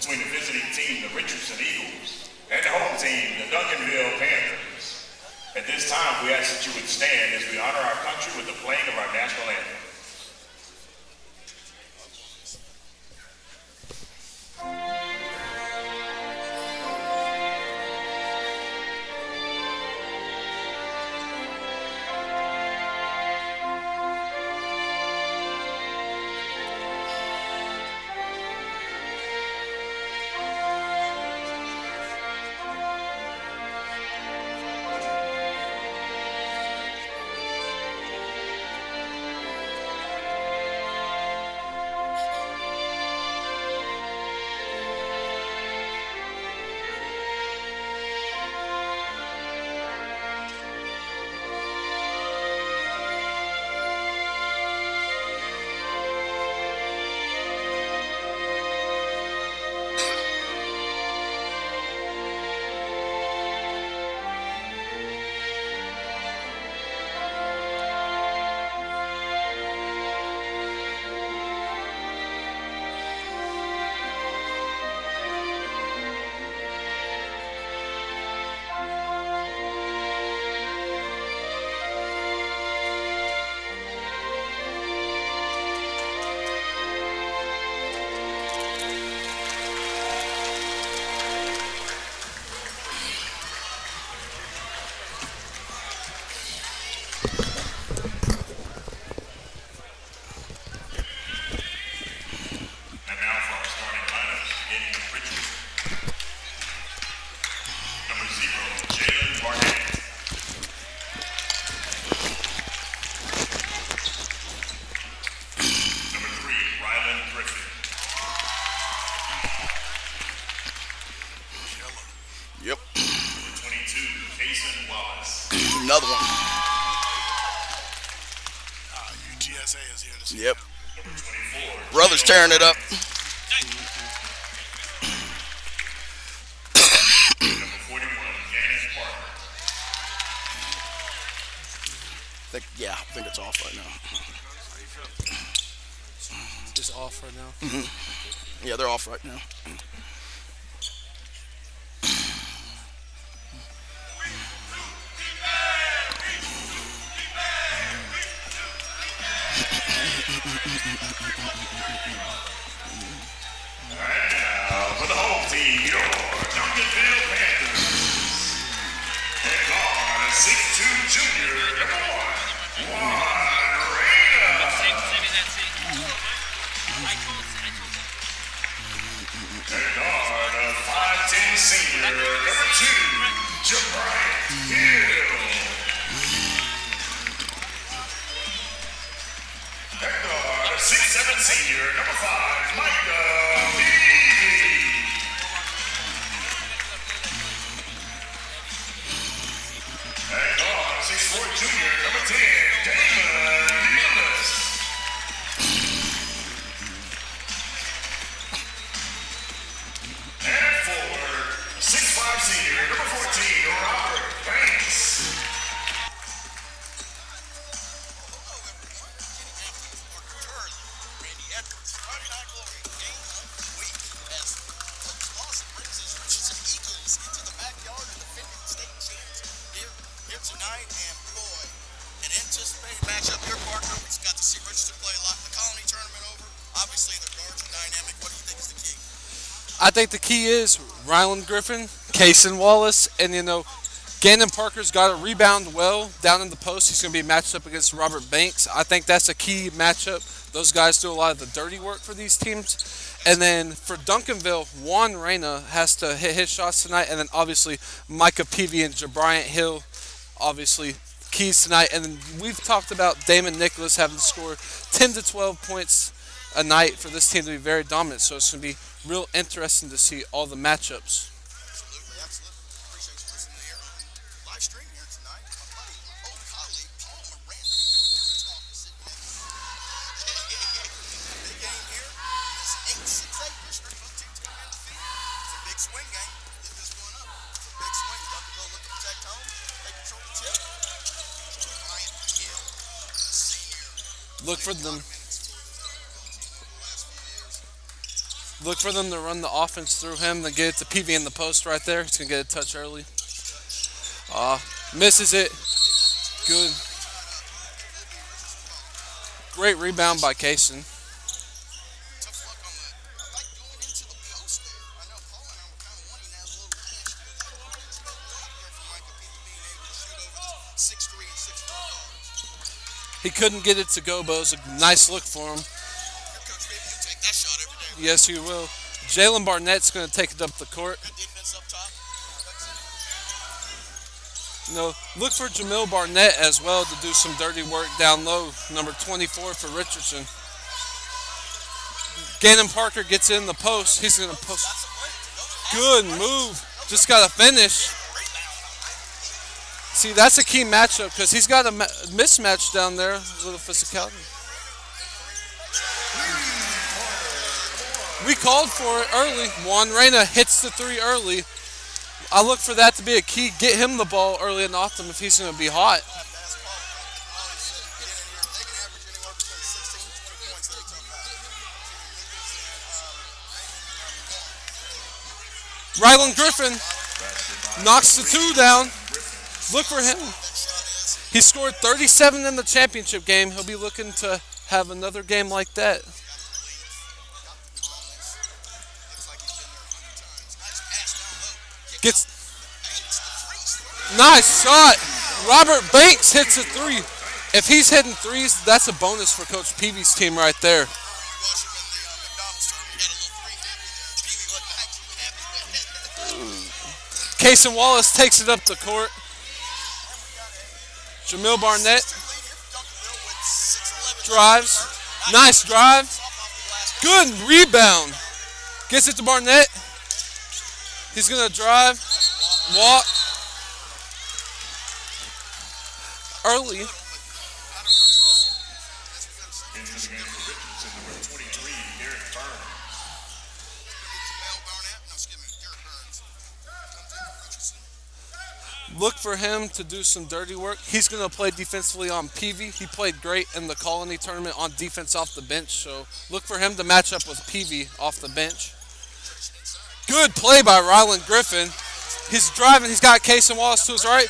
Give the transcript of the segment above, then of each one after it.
Between the visiting team, the Richardson Eagles, and the home team, the Duncanville Panthers. At this time, we ask that you would stand as we honor our country with the playing of our national anthem. Yep. Number 24, Brothers tearing it up. number 41, Gannon Parker. I think it's off right now. Is off right now. Yeah, they're off right now. For the home team, your Duncanville Panthers. And guard, 6'2" junior, number 1, Reina. And guard, 5'10" senior, number 2, Bryant Hill. And guard, 6'7" senior, number 5, Micah Beebe. And guard, 6'4" junior, number 10, Damon Nicholas. And forward, 6'5" senior, number 14, Robert Banks. Friday Night Glory, game of the week, as Coach Lawson brings his Richardson Eagles into the backyard of defending state champs here tonight. And boy, an anticipated matchup here, Parker. We got to see Richardson play a lot in the Colony tournament over. Obviously, their guards are dynamic. What do you think is the key? I think the key is Ryland Griffin, Kason Wallace, and Gannon Parker's got to rebound well down in the post. He's going to be matched up against Robert Banks. I think that's a key matchup. Those guys do a lot of the dirty work for these teams. And then for Duncanville, Juan Reina has to hit his shots tonight. And then obviously Micah Peavy and Bryant Hill, obviously keys tonight. And then we've talked about Damon Nicholas having to score 10 to 12 points a night for this team to be very dominant. So it's going to be real interesting to see all the matchups. Absolutely. Appreciate you listening here on live stream here tonight. My buddy, old colleague, Paul Miranda. Let's talk to sit with. Big game here. This 8-6-8 district. Both teams come in the field. It's a big swing game. Lift this one up. It's a big swing. Duncanville looking to protect home. They control the tip. Bryant Hill, senior. Look for them. Minutes for the Duncanville team over the last few years. Look for them to run the offense through him, then get it to Peavy in the post right there. He's going to get a touch early. Misses it. Good. Great rebound by Kason. Tough luck on the. I like going into the post there. I know Paul and I were kind of wanting that a little push. It's no block there for Micah Peavy being able to shoot over the 6'3" and 6'4" guards. He couldn't get it to go, but it was a nice look for him. Your Coach Peavy, you take that shot every day. Yes, he will. Jalen Barnett's going to take it up the court. Good defense up top. Look for Jamil Barnett as well to do some dirty work down low. Number 24 for Richardson. Gannon Parker gets in the post. He's going to post. Good move. Just got to finish. See, that's a key matchup because he's got a mismatch down there. A little physicality. We called for it early. Juan Reina hits the three early. I look for that to be a key. Get him the ball early and often if he's going to be hot. Ryland Griffin knocks the two down. Look for him. He scored 37 in the championship game. He'll be looking to have another game like that. Gets nice shot. Robert Banks hits a three. If he's hitting threes, that's a bonus for Coach Peavy's team right there. Kason Wallace takes it up the court. Jamil Barnett drives. Nice drive. Good rebound. Gets it to Barnett. He's going to drive, walk. Early. into the game for Richardson, number 23, Derek Burns. Derek Burns. Comes in for Richardson. Look for him to do some dirty work. He's going to play defensively on Peavy. He played great in the Colony tournament on defense off the bench, so look for him to match up with Peavy off the bench. Good play by Ryland Griffin. He's driving. He's got Casey Wallace to his right.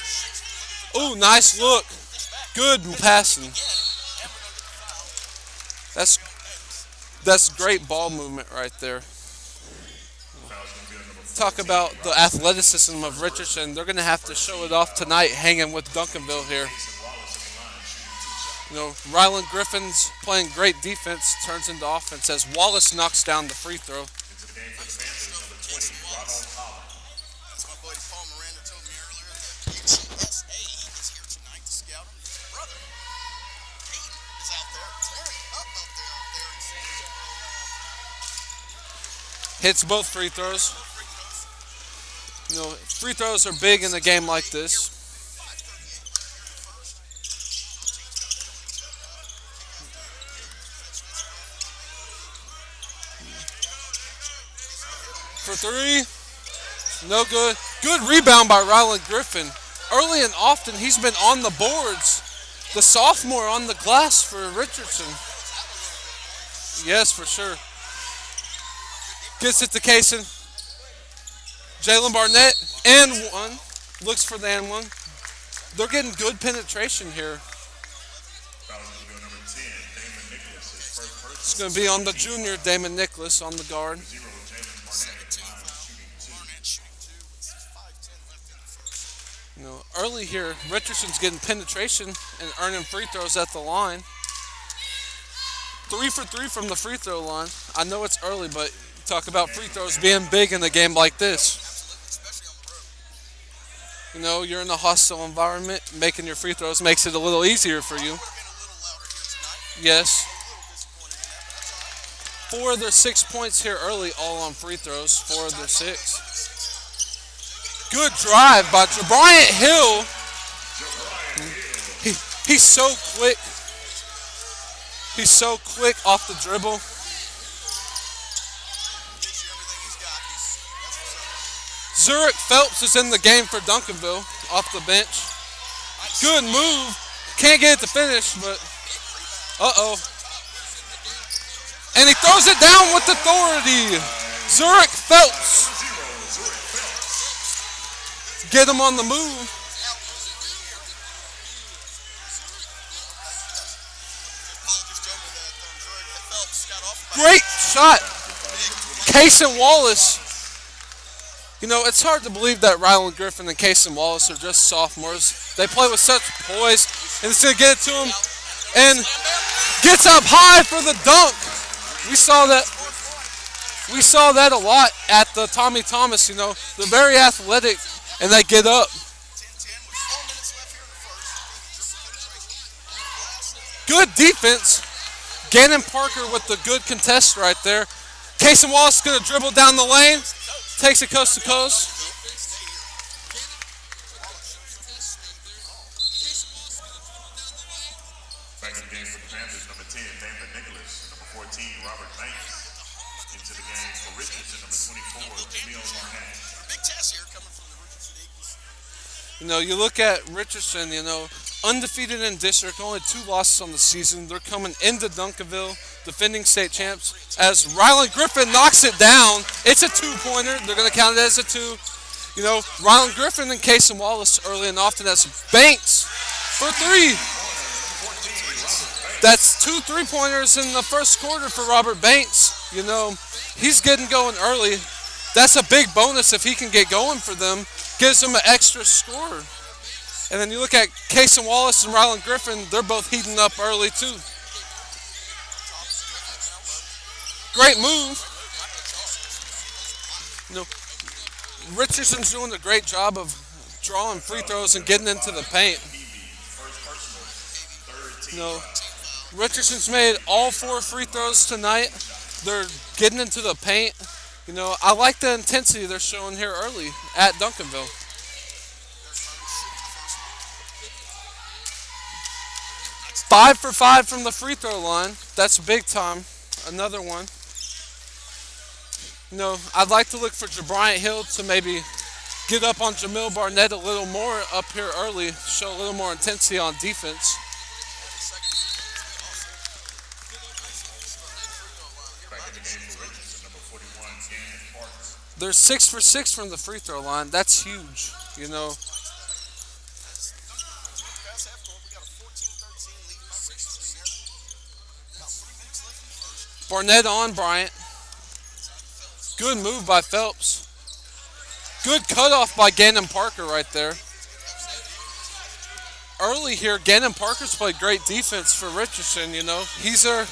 Ooh, nice look. Good passing. That's great ball movement right there. Talk about the athleticism of Richardson. They're going to have to show it off tonight hanging with Duncanville here. You know, Ryland Griffin's playing great defense, turns into offense as Wallace knocks down the free throw. As my buddy Paul Miranda told me earlier, the UCSA is here tonight to scout him. His brother, Hayden, is out there tearing up out there in San Antonio. Hits both free throws. You know, free throws are big in a game like this. For three, no good. Good rebound by Ryland Griffin. Early and often, he's been on the boards. The sophomore on the glass for Richardson. Yes, for sure. Gets it to Kaysen. Jalen Barnett, and one. Looks for the and one. They're getting good penetration here. It's going to be on the junior, Damon Nicholas, on the guard. Barnett shooting two with 5:10 left in the first. You know, early here, Richardson's getting penetration and earning free throws at the line. 3 for 3 from the free throw line. I know it's early, but talk about free throws being big in a game like this. You know, you're in a hostile environment. Making your free throws makes it a little easier for you. Yes. 4 of their 6 points here early, all on free throws. 4 of their 6. Good drive by Bryant Hill. He's so quick. He's so quick off the dribble. Zurich Phelps is in the game for Duncanville off the bench. Good move. Can't get it to finish, but uh-oh. And he throws it down with authority. Zurich Phelps. Get him on the move. Great shot. Kaysen Wallace. You know, it's hard to believe that Ryland Griffin and Kaysen Wallace are just sophomores. They play with such poise, and it's going to get it to him, and gets up high for the dunk. We saw that a lot at the Tommy Thomas. You know, they're very athletic, and they get up. Good defense. Gannon Parker with the good contest right there. Kaysen Wallace is going to dribble down the lane. Takes it coast to coast. Back in the game for the Panthers, number 10, Damon Nicholas, number 14, Robert Banks. Into the game for Richardson, number 24, Jamil Barnett. Big test here coming from the Richardson Eagles. You know, you look at Richardson, you know, undefeated in district, only 2 losses on the season. They're coming into Duncanville, defending state champs. As Ryland Griffin knocks it down, it's a 2-pointer. They're going to count it as a 2. You know, Ryland Griffin and Kaysen Wallace early and often as Banks for 3. That's 2 3-pointers in the first quarter for Robert Banks. You know, he's getting going early. That's a big bonus if he can get going for them. Gives them an extra score. And then you look at Kaysen Wallace and Ryland Griffin, they're both heating up early too. Great move. You know, Richardson's doing a great job of drawing free throws and getting into the paint. You know, Richardson's made all 4 free throws tonight. They're getting into the paint. You know, I like the intensity they're showing here early at Duncanville. 5 for 5 from the free throw line. That's big time. Another one. You know, I'd like to look for Bryant Hill to maybe get up on Jamil Barnett a little more up here early, show a little more intensity on defense. Back in the game for Richardson, number 41, Gannon Parker. They're 6 for 6 from the free throw line. That's huge, you know. Past half court, we got a 14-13 lead by Richardson here. About 3 minutes left in the first. Barnett on Bryant. Good move by Phelps. Good cutoff by Gannon Parker right there. Early here, Gannon Parker's played great defense for Richardson, you know. He's their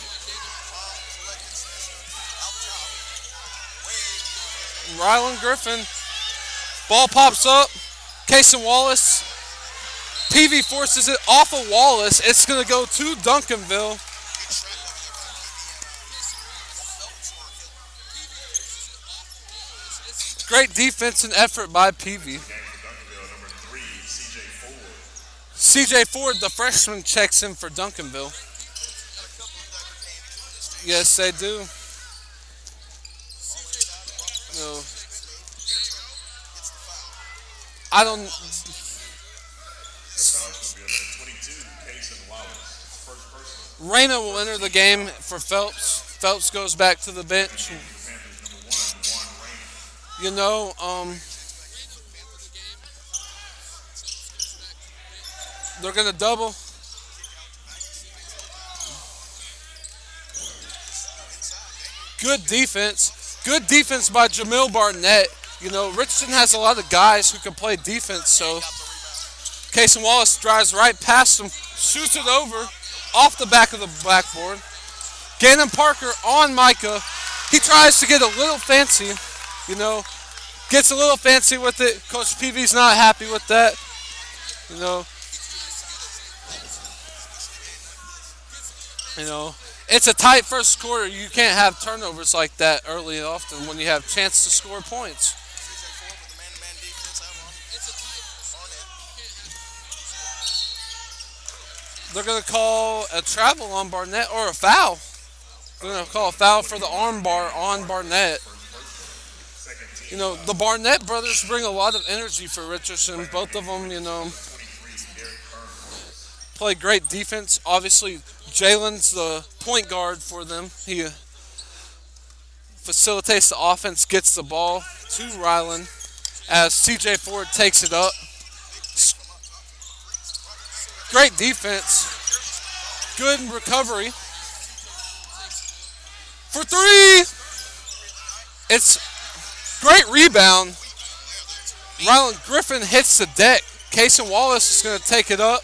Ryland Griffin. Ball pops up. Cason Wallace. PV forces it off of Wallace. It's going to go to Duncanville. Great defense and effort by PV. CJ Ford, the freshman, checks in for Duncanville. Yes, they do. No. I don't. Reyna will enter the game for Phelps. Phelps goes back to the bench. You know, they're going to double. Good defense. Good defense by Jamil Barnett. You know, Richardson has a lot of guys who can play defense, so Cason Wallace drives right past him, shoots it over, off the back of the backboard. Gannon Parker on Micah. He tries to get a little fancy, you know, gets a little fancy with it. Coach PV's not happy with that, you know. It's a tight first quarter. You can't have turnovers like that early and often when you have a chance to score points. They're going to call a travel on Barnett or a foul. They're going to call a foul for the arm bar on Barnett. You know, the Barnett brothers bring a lot of energy for Richardson. Both of them, you know, play great defense. Obviously, Jalen's the point guard for them. He facilitates the offense, gets the ball to Ryland as CJ Ford takes it up. Great defense. Good recovery. For three. It's great rebound. Ryland Griffin hits the deck. Cason Wallace is going to take it up.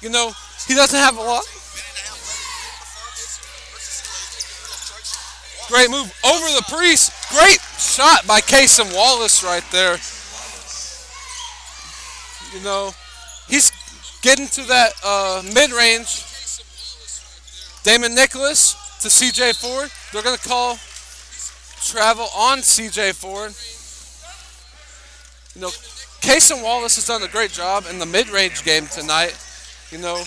You know, he doesn't have a lot. Great move over the Priest. Great shot by Cason Wallace right there. You know, he's getting to that mid-range. Damon Nicholas to CJ Ford. They're going to call travel on CJ Ford. You know, Cason Wallace has done a great job in the mid-range game tonight. You know,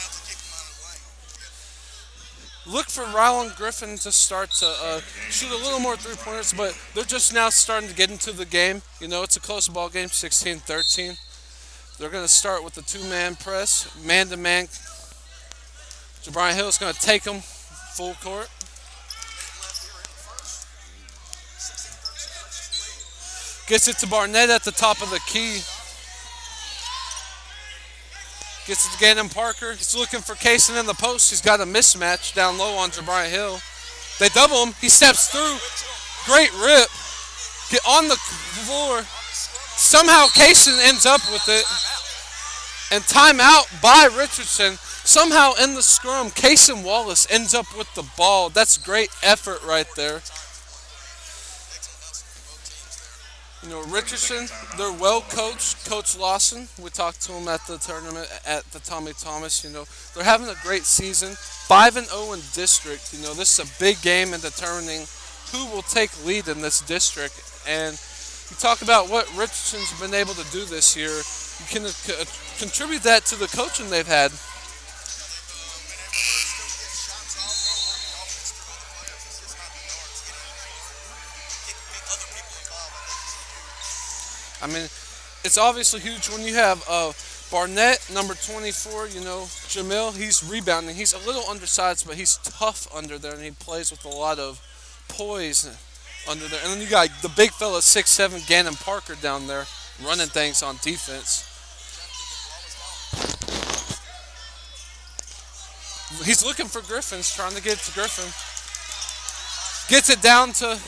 look for Ryland Griffin to start to shoot a little more three-pointers, but they're just now starting to get into the game. You know, it's a close ball game, 16-13. They're going to start with the two-man press, man-to-man. Bryant Hill is going to take them full court. Gets it to Barnett at the top of the key. Gets it to Gannon Parker. He's looking for Cason in the post. He's got a mismatch down low on Bryant Hill. They double him. He steps through. Great rip. Get on the floor. Somehow Cason ends up with it. And timeout by Richardson. Somehow in the scrum, Cason Wallace ends up with the ball. That's great effort right there. You know, Richardson, they're well coached. Coach Lawson, we talked to him at the tournament at the Tommy Thomas. You know, they're having a great season. 5-0 in district. You know, this is a big game in determining who will take lead in this district. And you talk about what Richardson's been able to do this year. You can contribute that to the coaching they've had. I mean, it's obviously huge when you have Barnett, number 24, Jamil, he's rebounding. He's a little undersized, but he's tough under there, and he plays with a lot of poise under there. And then you got the big fella, 6'7", Gannon Parker down there, running things on defense. He's looking for Griffins, trying to get it to Griffin. Gets it down to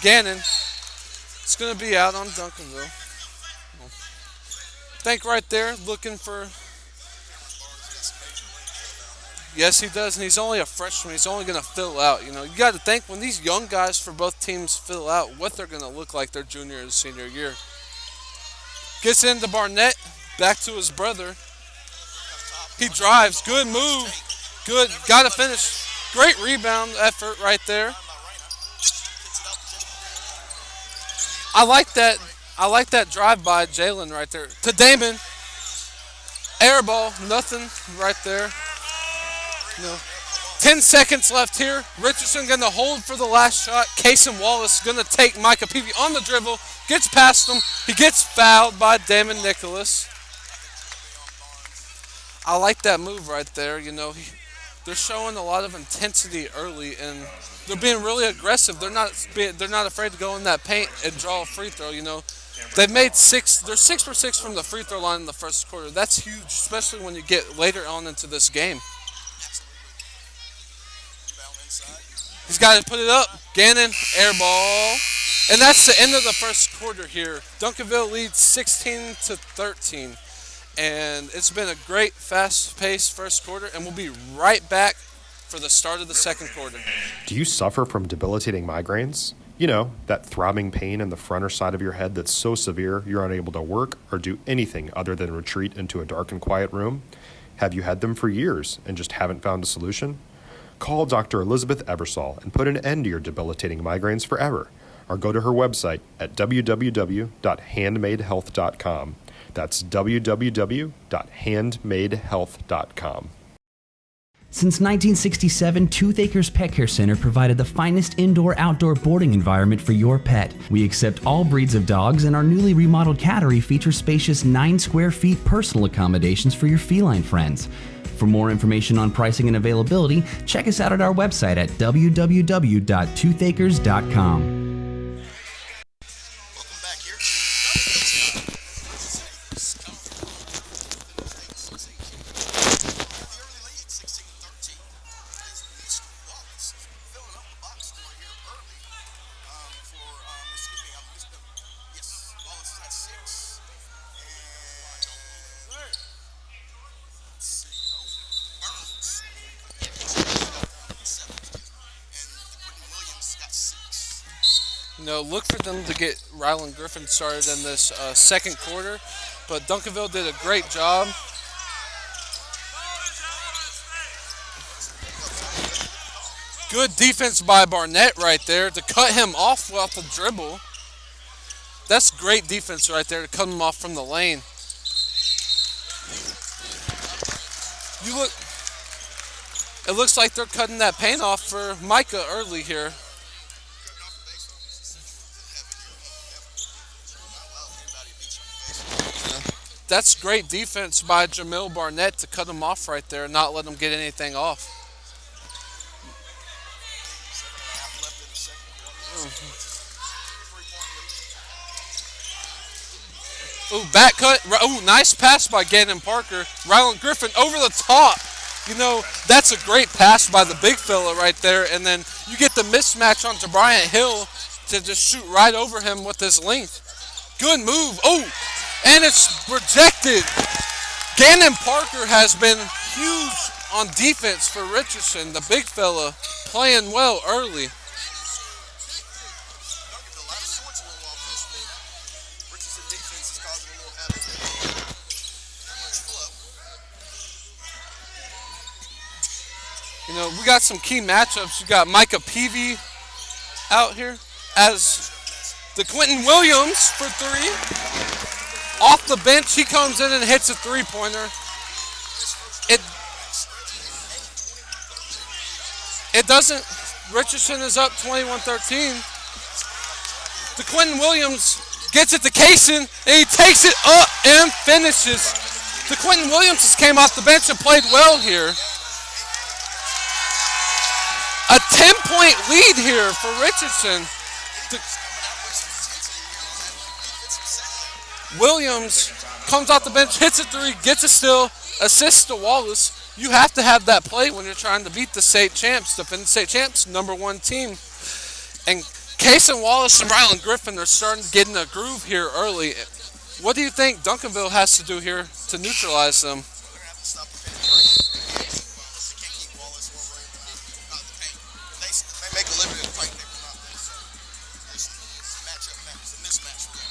Gannon. It's going to be out on Duncanville. Think right there, looking for... Yes, he does, and he's only a freshman. He's only going to fill out. You got to think when these young guys for both teams fill out, what they're going to look like their junior and senior year. Gets into Barnett, back to his brother. He drives, good move, good, got to finish. Great rebound effort right there. I like that drive by Jalen right there. To Damon. Air ball, nothing right there. 10 seconds left here. Richardson going to hold for the last shot. Kason Wallace going to take Micah Peavy on the dribble. Gets past him. He gets fouled by Damon Nicholas. I like that move right there. They're showing a lot of intensity early, and they're being really aggressive. They're not afraid to go in that paint and draw a free throw. They've made 6. They're 6 for 6 from the free throw line in the first quarter. That's huge, especially when you get later on into this game. He's got to put it up. Gannon, air ball. And that's the end of the first quarter here. Duncanville leads 16-13. And it's been a great, fast-paced first quarter, and we'll be right back for the start of the second quarter. Do you suffer from debilitating migraines? That throbbing pain in the front or side of your head that's so severe you're unable to work or do anything other than retreat into a dark and quiet room? Have you had them for years and just haven't found a solution? Call Dr. Elizabeth Ebersol and put an end to your debilitating migraines forever, or go to her website at www.handmadehealth.com. That's www.handmadehealth.com. Since 1967, Tooth Acres Pet Care Center provided the finest indoor-outdoor boarding environment for your pet. We accept all breeds of dogs, and our newly remodeled cattery features spacious 9 square feet personal accommodations for your feline friends. For more information on pricing and availability, check us out at our website at www.toothacres.com. Look for them to get Ryland Griffin started in this second quarter, but Duncanville did a great job. Good defense by Barnett right there to cut him off the dribble. That's great defense right there to cut him off from the lane. It looks like they're cutting that paint off for Micah early here. That's great defense by Jamil Barnett to cut him off right there and not let him get anything off. Ooh, back cut. Ooh, nice pass by Gannon Parker. Ryland Griffin over the top. That's a great pass by the big fella right there. And then you get the mismatch on Bryant Hill to just shoot right over him with his length. Good move. Oh! And it's rejected. Gannon Parker has been huge on defense for Richardson. The big fella playing well early. We got some key matchups. You got Micah Peavy out here as the Quentin Williams for 3. Off the bench, he comes in and hits a three-pointer. It doesn't. Richardson is up 21-13. To Quentin Williams, gets it to Kaysen, and he takes it up and finishes. To Quentin Williams just came off the bench and played well here. A 10-point lead here for Richardson. Williams comes off the bench, hits a three, gets a steal, assists to Wallace. You have to have that play when you're trying to beat the state champs, defending state champs, #1 team. And Kaysen Wallace and Ryland Griffin are starting to get in a groove here early. What do you think Duncanville has to do here to neutralize them? They're gonna have to stop the penetration. They can't keep Wallace or Williams out of the paint. They make a living in the paint. They will not lose. This matchup matters. A mismatch for them.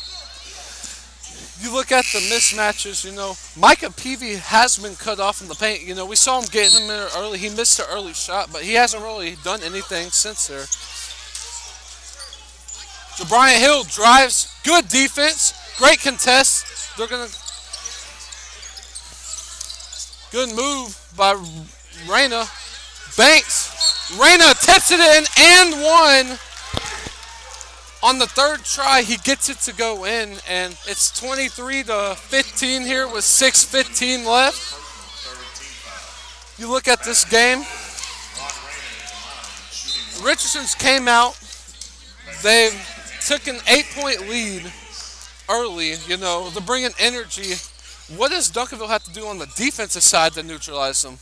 You look at the mismatches, Micah Peavy has been cut off in the paint. We saw him get him in there early. He missed an early shot, but he hasn't really done anything since there. Brian Hill drives, good defense, great contest. They're gonna good move by Reyna. Banks, Reyna tips it in and one. On the third try, he gets it to go in, and it's 23-15 here with 6:15 left. You look at this game. Richardson's came out. They took an 8-point lead early, to bring in energy. What does Duncanville have to do on the defensive side to neutralize them?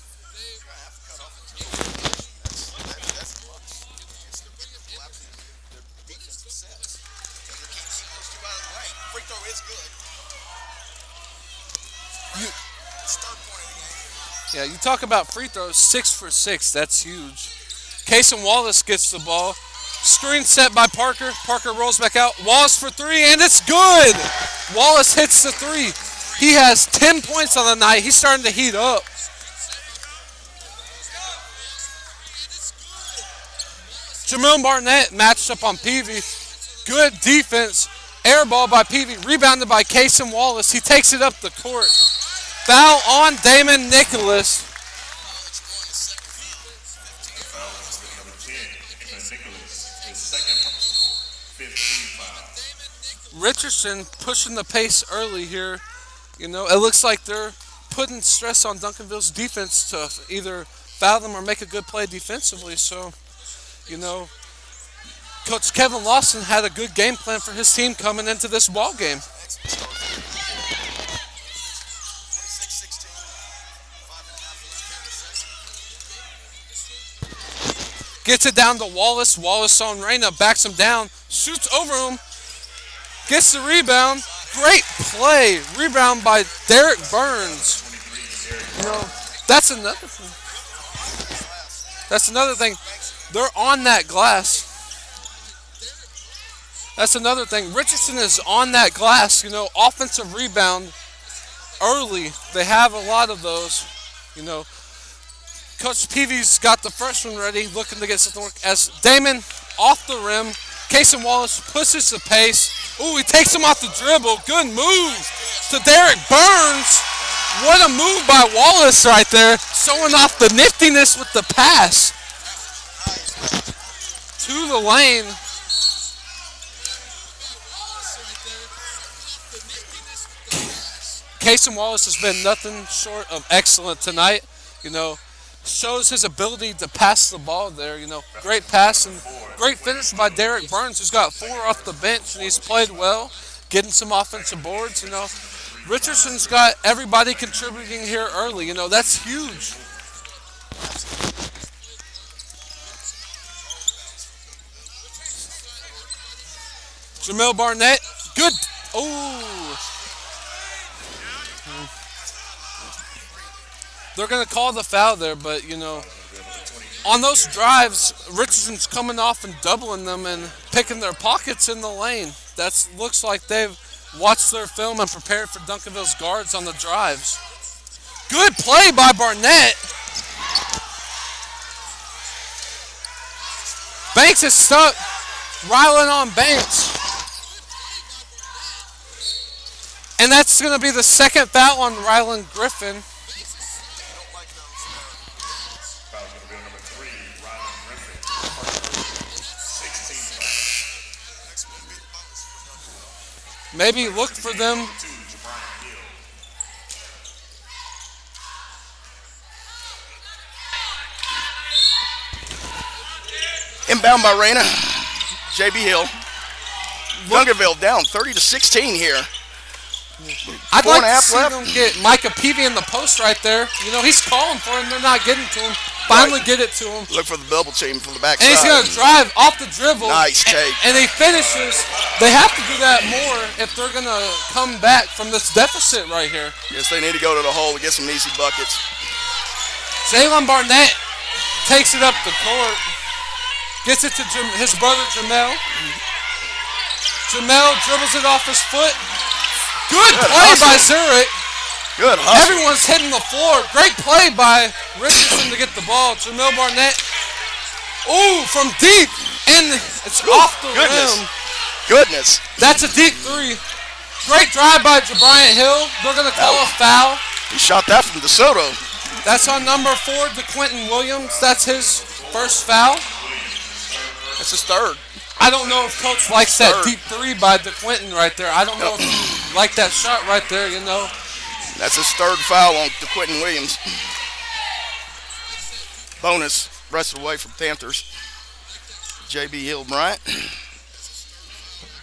Yeah, you talk about free throws, 6 for 6. That's huge. Kaysen Wallace gets the ball. Screen set by Parker. Parker rolls back out. Wallace for three, and it's good. Wallace hits the three. He has 10 points on the night. He's starting to heat up. Jamil Barnett matched up on Peavy. Good defense. Air ball by Peavy. Rebounded by Kaysen Wallace. He takes it up the court. Foul on Damon Nicholas. Richardson pushing the pace early here. It looks like they're putting stress on Duncanville's defense to either foul them or make a good play defensively. So, Coach Kevin Lawson had a good game plan for his team coming into this ball game. Gets it down to Wallace. Wallace on Reyna, backs him down, shoots over him, gets the rebound. Great play. Rebound by Derek Burns. That's another thing. That's another thing. They're on that glass. That's another thing. Richardson is on that glass. Offensive rebound early. They have a lot of those. Coach Peavy's got the freshman ready, looking to get something work. As Damon off the rim, Kaysen Wallace pushes the pace. Ooh, he takes him off the dribble. Good move to Derek Burns. What a move by Wallace right there, showing off the niftiness with the pass to the lane. Kaysen Wallace has been nothing short of excellent tonight. Shows his ability to pass the ball there. Great pass and great finish by Derek Burns, who's got 4 off the bench, and he's played well, getting some offensive boards. Richardson's got everybody contributing here early. That's huge. Jamil Barnett, good. Oh. They're going to call the foul there, but, on those drives, Richardson's coming off and doubling them and picking their pockets in the lane. That looks like they've watched their film and prepared for Duncanville's guards on the drives. Good play by Barnett. Banks is stuck. Ryland on Banks. And that's going to be the second foul on Ryland Griffin. Foul's going to be on number 3, Ryland Griffin. 16 fouls. Maybe look for them. 2, Jabrian Hill. Inbound by Reyna. JB Hill. Duncanville down 30-16 here. I'd 4 like and a to half see left. them get Micah Peavy in the post right there. You know, he's calling for him. They're not getting to him. Finally get it to him. Look for the double team from the And backside. he's going to drive off the dribble. Nice take. And he finishes. They have to do that more if they're going to come back from this deficit right here. Yes, they need to go to the hole to get some easy buckets. Jalen Barnett takes it up the court. Gets it to his brother Jamel. Jamel dribbles it off his foot. Good play by Zurich. Good hustle. Everyone's hitting the floor. Great play by Richardson to get the ball. Jamel Barnett. Ooh, from deep. And it's off the rim. Goodness. That's a deep three. Great drive by Jabrian Hill. They're going to call a foul. He shot that from DeSoto. That's on number 4, DeQuinton Williams. That's his first foul. That's his third. I don't know if Coach likes that Third. deep three by DeQuinton right there. I don't know if you like that shot right there, you know. That's his third foul on DeQuinton Williams. Bonus, rest of the way from Panthers. JB Hill Bryant.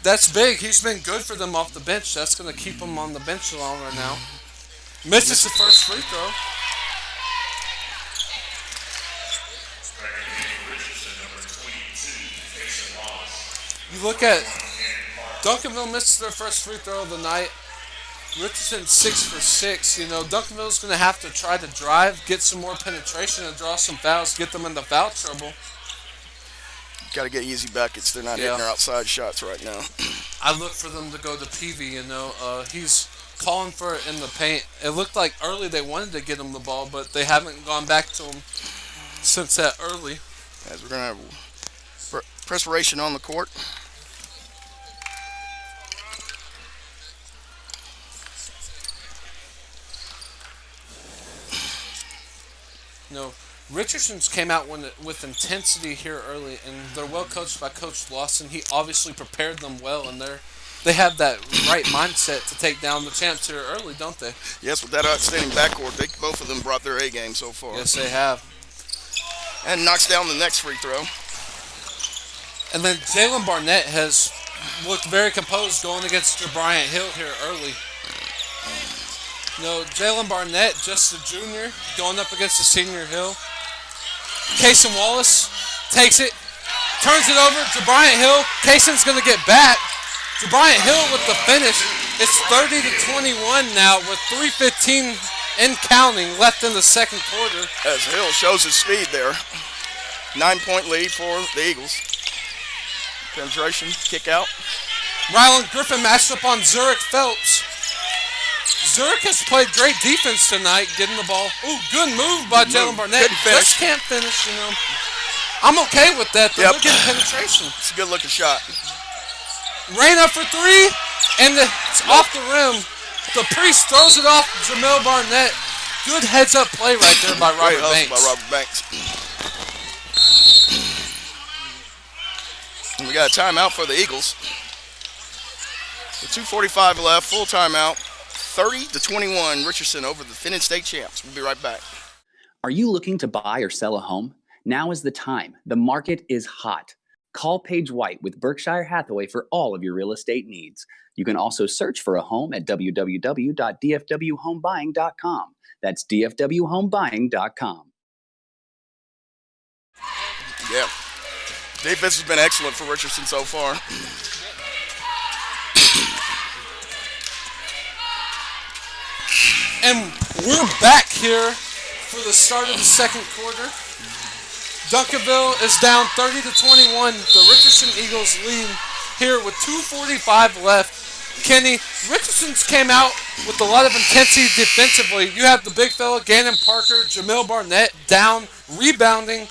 That's big. He's been good for them off the bench. That's going to keep him on the bench longer now. Misses the first free throw. Richardson, number 22, Jason Wallace. You look at Duncanville misses their first free throw of the night. Richardson 6 for 6. You know, Duncanville's going to have to try to drive, get some more penetration, and draw some fouls, get them into foul trouble. Got to get easy buckets. They're not hitting their outside shots right now. I look for them to go to Peavy, you know. He's calling for it in the paint. It looked like early they wanted to get him the ball, but they haven't gone back to him since that early. As we're going to have perspiration on the court. You know, Richardson's came out with intensity here early, and they're well coached by Coach Lawson. He obviously prepared them well, and they have that right mindset to take down the champs here early, don't they? Yes, with that outstanding backcourt, both of them brought their A game so far. Yes, they have. And knocks down the next free throw. And then Jalen Barnett has looked very composed going against Jabrian Hill here early. You know, Jalen Barnett, just a junior, going up against the senior Hill. Kaysen Wallace takes it, turns it over. Jabrian Hill. Kaysen's going to get back. Jabrian Hill with the finish. It's 30-21 now with 3:15 and counting left in the second quarter. As Hill shows his speed there. 9-point lead for the Eagles. Penetration, kick out. Ryland Griffin matched up on Zurich Phelps. Zurich has played great defense tonight, getting the ball. Ooh, good move by Jalen Barnett. Couldn't finish. Just can't finish, you know. I'm okay with that, though. Yep. They're getting penetration. It's a good looking shot. Rain up for three, and it's off the rim. The Priest throws it off Jamel Barnett. Good heads-up play right there by Great Robert hustle Banks. by Robert Banks. And we got a timeout for the Eagles. With 2:45 left, full timeout. 30-21, Richardson over the Finnan State champs. We'll be right back. Are you looking to buy or sell a home? Now is the time. The market is hot. Call Paige White with Berkshire Hathaway for all of your real estate needs. You can also search for a home at www.dfwhomebuying.com. That's dfwhomebuying.com. Yeah. Defense has been excellent for Richardson so far. And we're back here for the start of the second quarter. Duncanville is down 30-21. The Richardson Eagles lead here with 2:45 left. Kenny, Richardson's came out with a lot of intensity defensively. You have the big fella, Gannon Parker, Jamel Barnett down, rebounding,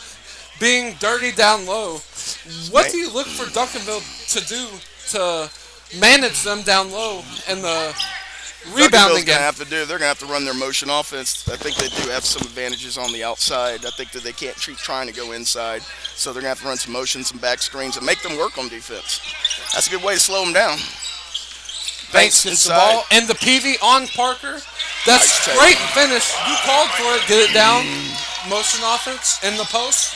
being dirty down low. What do you look for Duncanville to do to manage them down low and the rebounding Duncanville's game. they're going to have to run their motion offense. I think they do have some advantages on the outside. I think that they can't keep trying to go inside. So they're going to have to run some motion, some back screens, and make them work on defense. That's a good way to slow them down. Banks gets the ball, and the PV on Parker. That's Nice take. great finish. You called for it. Get it down. Motion offense in the post.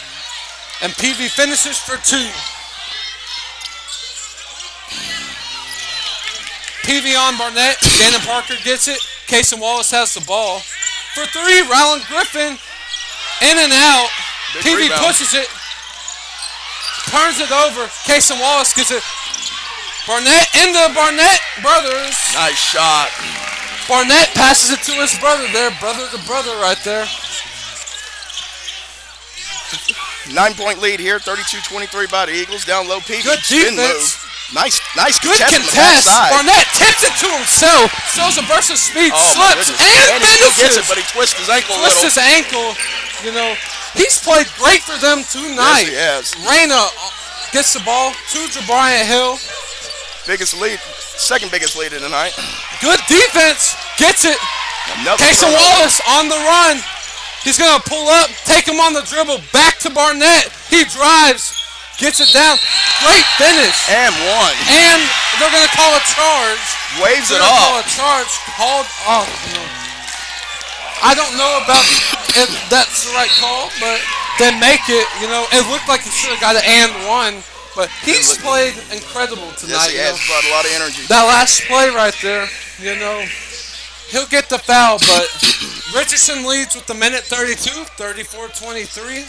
And PV finishes for 2. PV on Barnett. Gannon Parker gets it. Kason Wallace has the ball. For 3, Ryland Griffin in and out. Big PV rebound. pushes it. Turns it over. Kason Wallace gets it. Barnett and the Barnett brothers. Nice shot. Barnett passes it to his brother there. Brother to brother right there. 9-point lead here, 32-23 by the Eagles. Down low, PV. Good Spin defense. move. Nice Good contest on the contest. backside. Barnett tips it to himself. Shows a burst of speed. Oh, my Slips goodness. and he still gets it, finishes. but he twists his ankle a Twists little. his ankle. You know, he's played great for them tonight. Yes, he has. Reyna gets the ball to Bryant Hill. Biggest lead, second biggest lead of the night. Good defense. Gets it. Another Kason turnover. Wallace on the run. He's going to pull up, take him on the dribble, back to Barnett. He drives, gets it down. Great finish. And one. And they're going to call a charge. Waves They're it gonna call off. a charge called off. I don't know about if that's the right call, but they make it. You know, it looked like he should have got an and one, but he's played incredible tonight. Yes, he you has. know. Brought a lot of energy. That last play right there, you know, he'll get the foul, but Richardson leads with the minute 32, 34-23.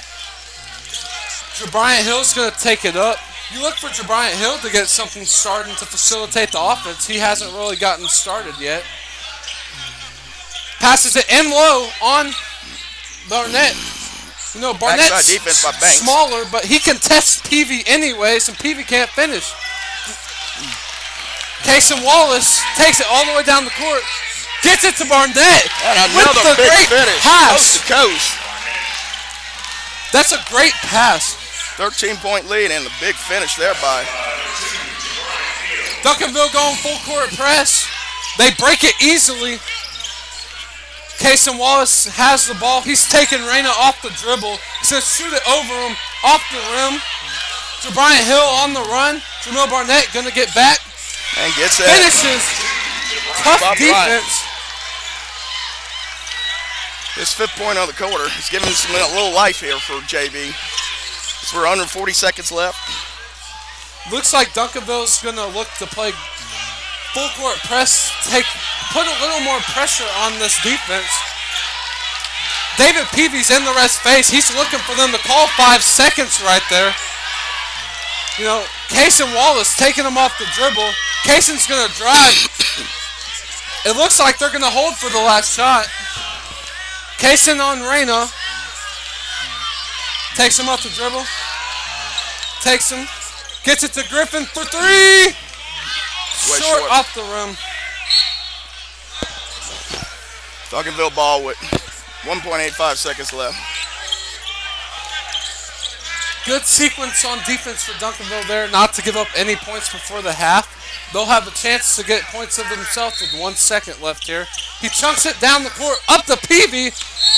Bryant Hill's going to take it up. You look for Bryant Hill to get something starting to facilitate the offense. He hasn't really gotten started yet. Passes it in low on Barnett. You know, Barnett's Backside defense by Banks. smaller, but he can test PV anyways, and PV can't finish. Kason Wallace takes it all the way down the court. Gets it to Barnett. And with another the big great finish. pass. Coast to coast. That's a great pass. 13-point lead and the big finish there by Duncanville going full court press. They break it easily. Kason Wallace has the ball. He's taking Reyna off the dribble. He's going to shoot it over him, off the rim. Bryant Hill on the run. Jamil Barnett going to get back. and gets it. Finishes. Tough Bob defense. His 5th point of the quarter. He's giving us a little life here for JB. So we're under 40 seconds left. Looks like Duncanville's going to look to play full court press, put a little more pressure on this defense. David Peavy's in the rest face. He's looking for them to call 5 seconds right there. You know, Kason Wallace taking him off the dribble. Kason's going to drive. It looks like they're going to hold for the last shot. Kason on Reyna. Takes him off the dribble. Takes him. Gets it to Griffin for 3. Short off the rim. Duncanville ball with 1.85 seconds left. Good sequence on defense for Duncanville there, not to give up any points before the half. They'll have a chance to get points of themselves with 1 second left here. He chunks it down the court, up to Peavy,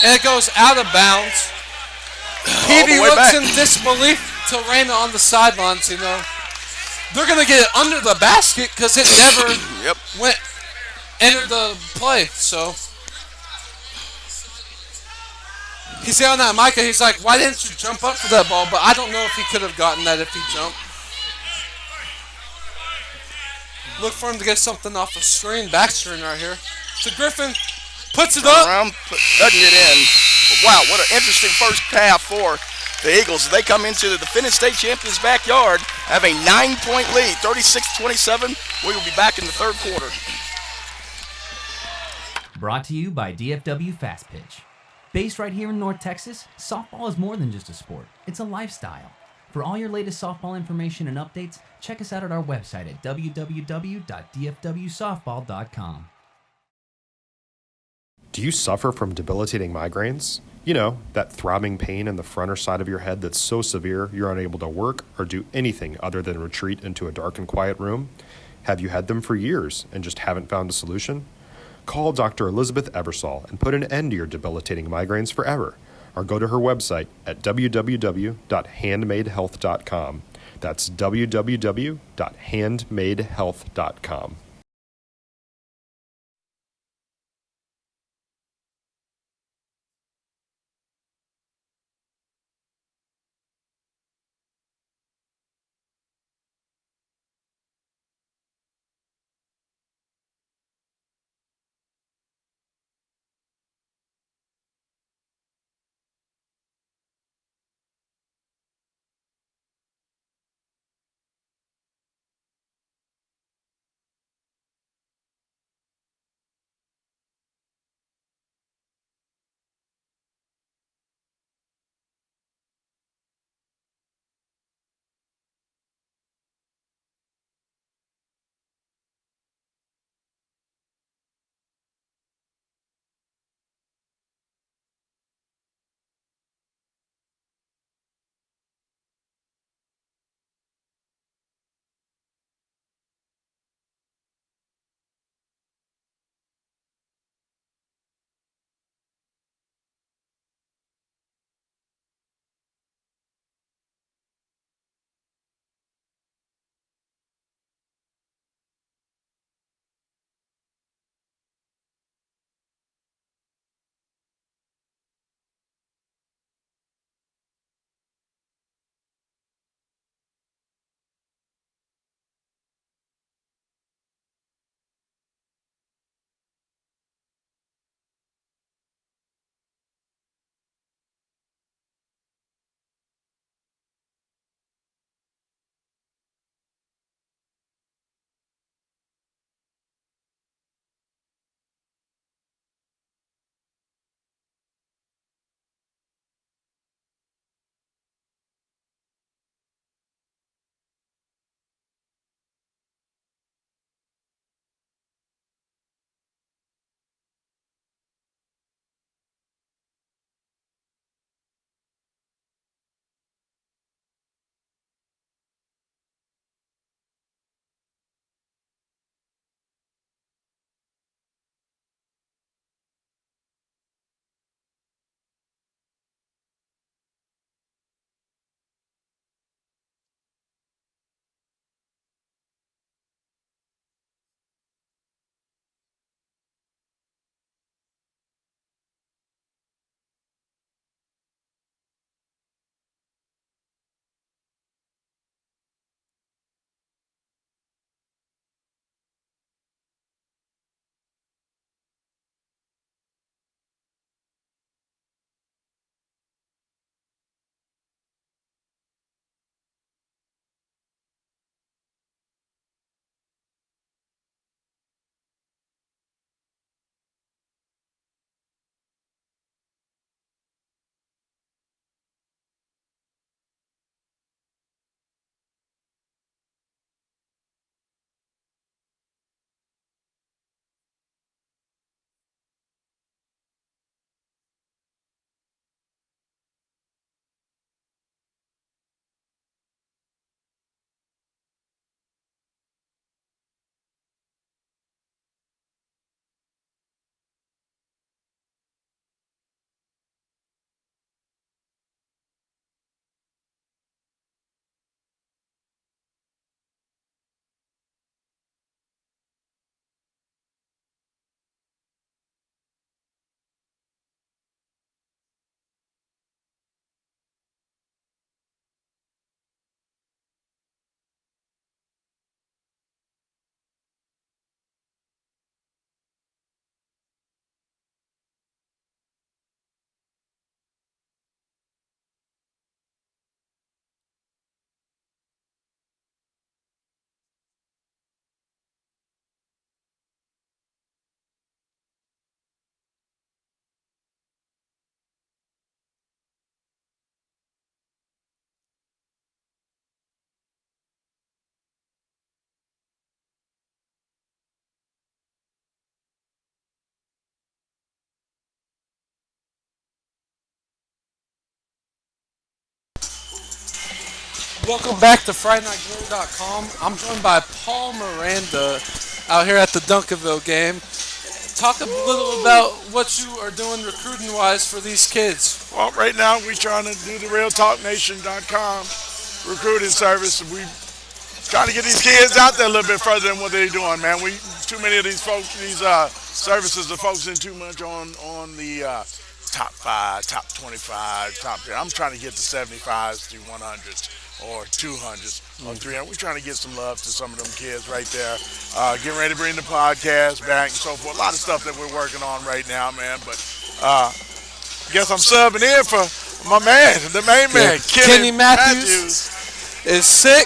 and it goes out of bounds. Peavy looks in disbelief to Reyna on the sidelines, you know. They're going to get it under the basket because it never entered the play, so. He's yelling at Micah. He's like, why didn't you jump up for that ball? But I don't know if he could have gotten that if he jumped. Look for him to get something off the screen. Back screen right here. So Griffin puts it up. Around, doesn't get in. But wow, what an interesting first half for the Eagles. They come into the defending state champions' backyard, have a 9-point lead, 36-27. We will be back in the 3rd quarter. Brought to you by DFW Fast Pitch. Based right here in North Texas, softball is more than just a sport. It's a lifestyle. For all your latest softball information and updates, check us out at our website at www.dfwsoftball.com. Do you suffer from debilitating migraines? You know, that throbbing pain in the front or side of your head that's so severe you're unable to work or do anything other than retreat into a dark and quiet room? Have you had them for years and just haven't found a solution? Call Dr. Elizabeth Eversole and put an end to your debilitating migraines forever. Or go to her website at www.handmadehealth.com. That's www.handmadehealth.com. Welcome back to FridayNightGlory.com. I'm joined by Paul Miranda out here at the Duncanville game. Talk a little about what you are doing recruiting-wise for these kids. Well, right now we're trying to do the RealTalkNation.com recruiting service. We trying to get these kids out there a little bit further than what they're doing, man. Too many of these folks, these services are focusing too much on the top 5, top 25, top 10. I'm trying to get the 75s to 100s or 200s or 300. We're trying to get some love to some of them kids right there. Getting ready to bring the podcast back and so forth. A lot of stuff that we're working on right now, man. But guess I'm subbing in for my man, the main man, Kenny Matthews is sick.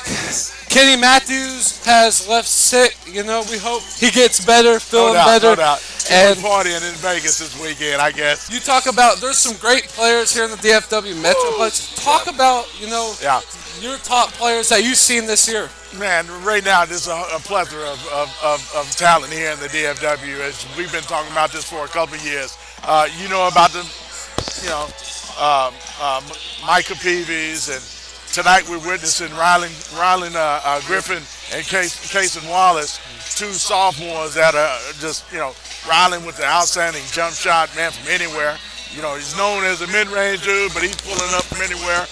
Kenny Matthews has left sick. You know, we hope he gets better, feeling better. No doubt. And partying in Vegas this weekend, I guess. You talk about there's some great players here in the DFW Metroplex. Talk about, your top players that you've seen this year. Man, right now there's a plethora of talent here in the DFW. As we've been talking about this for a couple of years. You know about the, Micah Peavies, and tonight we're witnessing Rylan Griffin and Kason Wallace, two sophomores that are just, Rylan with the outstanding jump shot, man, from anywhere. He's known as a mid-range dude, but he's pulling up from anywhere.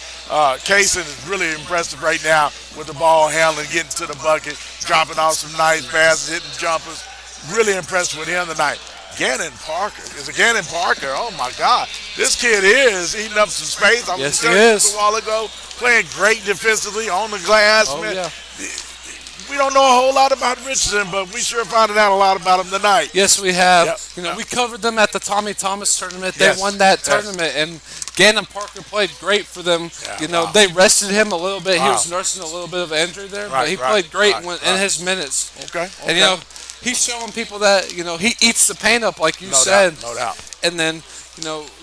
Kason is really impressive right now with the ball handling, getting to the bucket, dropping off some nice passes, hitting jumpers. Really impressed with him tonight. Gannon Parker. Oh, my God. This kid is eating up some space. Yes, he is. A while ago, playing great defensively on the glass. Oh, man. Yeah. We don't know a whole lot about Richardson, but we sure found out a lot about him tonight. Yes, we have. Yep. We covered them at the Tommy Thomas tournament. They won that tournament, and Gannon Parker played great for them. They rested him a little bit. He was nursing a little bit of injury there, but he played great in his minutes. Okay. And, he's showing people that, he eats the paint up, like you said. No doubt. And then,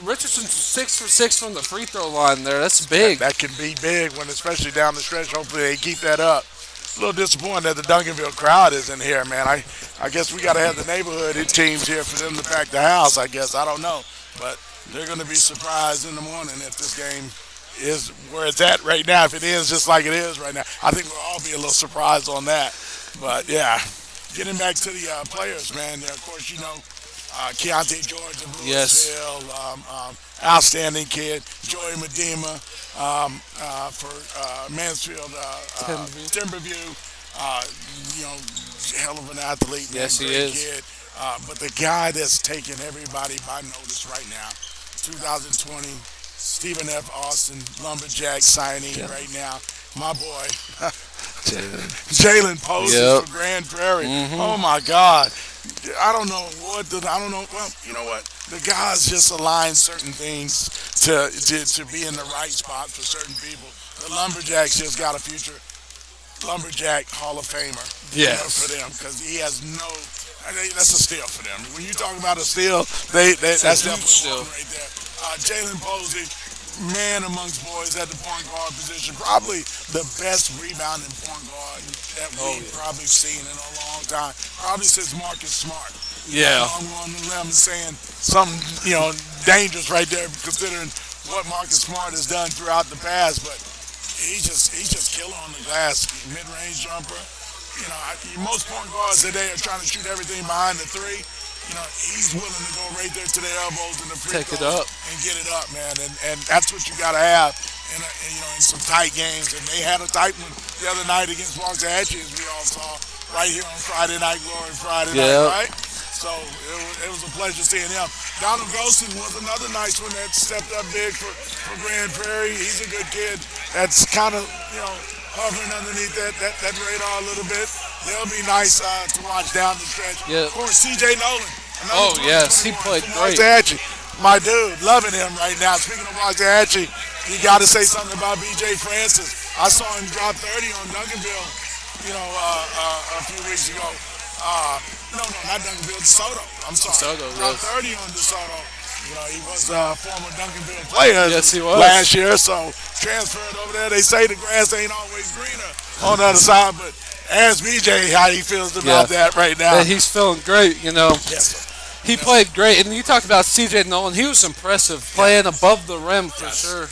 Richardson's 6 for 6 from the free throw line there. That's big. That can be big, especially down the stretch. Hopefully they keep that up. A little disappointed that the Duncanville crowd isn't here, man. I guess we got to have the neighborhood teams here for them to pack the house, I guess. I don't know. But they're going to be surprised in the morning if this game is where it's at right now. If it is just like it is right now, I think we'll all be a little surprised on that. But, yeah, getting back to the players, man. Of course, Keontae George of Louisville, outstanding kid. Joey Medema for Mansfield, Timberview. Hell of an athlete. Man, yes, he great is. Kid. But the guy that's taking everybody by notice right now, 2020, Stephen F. Austin, Lumberjack signee right now. My boy, Jalen Posey for Grand Prairie. Oh, my God. I don't know. Well, you know what? The guys just align certain things to be in the right spot for certain people. The Lumberjacks just got a future Lumberjack Hall of Famer for them, because he has that's a steal for them. When you talk about a steal, that's definitely one right there. Jalen Posey, man amongst boys at the point guard position, probably the best rebounding point guard that we've probably seen in a long time, probably since Marcus Smart. I'm on the limb saying something, dangerous right there, considering what Marcus Smart has done throughout the past. But he's just killer on the glass, mid-range jumper. Most point guards today are trying to shoot everything behind the three. He's willing to go right there to the elbows and the free throws and get it up, man. And that's what you got to have in some tight games. And they had a tight one the other night against Waxahachie, as we all saw, right here on Friday Night Glory Friday night, right? So it was a pleasure seeing him. Donald Golson was another nice one that stepped up big for Grand Prairie. He's a good kid that's kind of, hovering underneath that radar a little bit. They'll be nice to watch down the stretch. Of course, C.J. Nolan. He played great. Waxahachie, my dude, loving him right now. Speaking of Waxahachie, you got to say something about B.J. Francis. I saw him drop 30 on Duncanville, a few weeks ago. No, not Duncanville, DeSoto. I'm sorry. Dropped 30 on DeSoto. He was a former Duncanville player last year, so transferred over there. They say the grass ain't always greener on the other side, but ask BJ how he feels about that right now. He's feeling great, Yes, sir. He played great, and you talked about C.J. Nolan. He was impressive, playing above the rim for sure.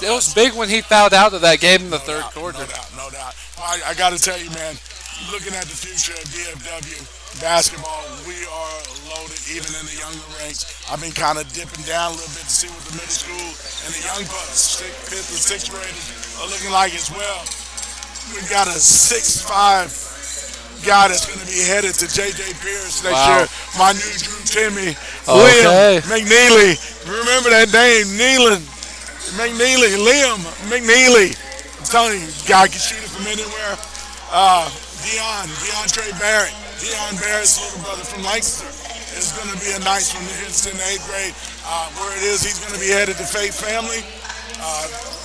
It was big when he fouled out of that game in the third quarter. No doubt. I got to tell you, man, looking at the future of DFW, basketball, we are loaded even in the younger ranks. I've been kind of dipping down a little bit to see what the middle school and the young bucks, 5th and 6th graders, are looking like as well. We've got a 6'5" guy that's going to be headed to J.J. Pierce next year. My new Drew Timmy, Liam McNeely. Remember that name, Liam McNeely. I'm telling you, guy can shoot it from anywhere. DeAndre Barrett. Deion Barrett's little brother from Lancaster is going to be a nice one. It's in the 8th grade. Where it is, he's going to be headed to Faith Family.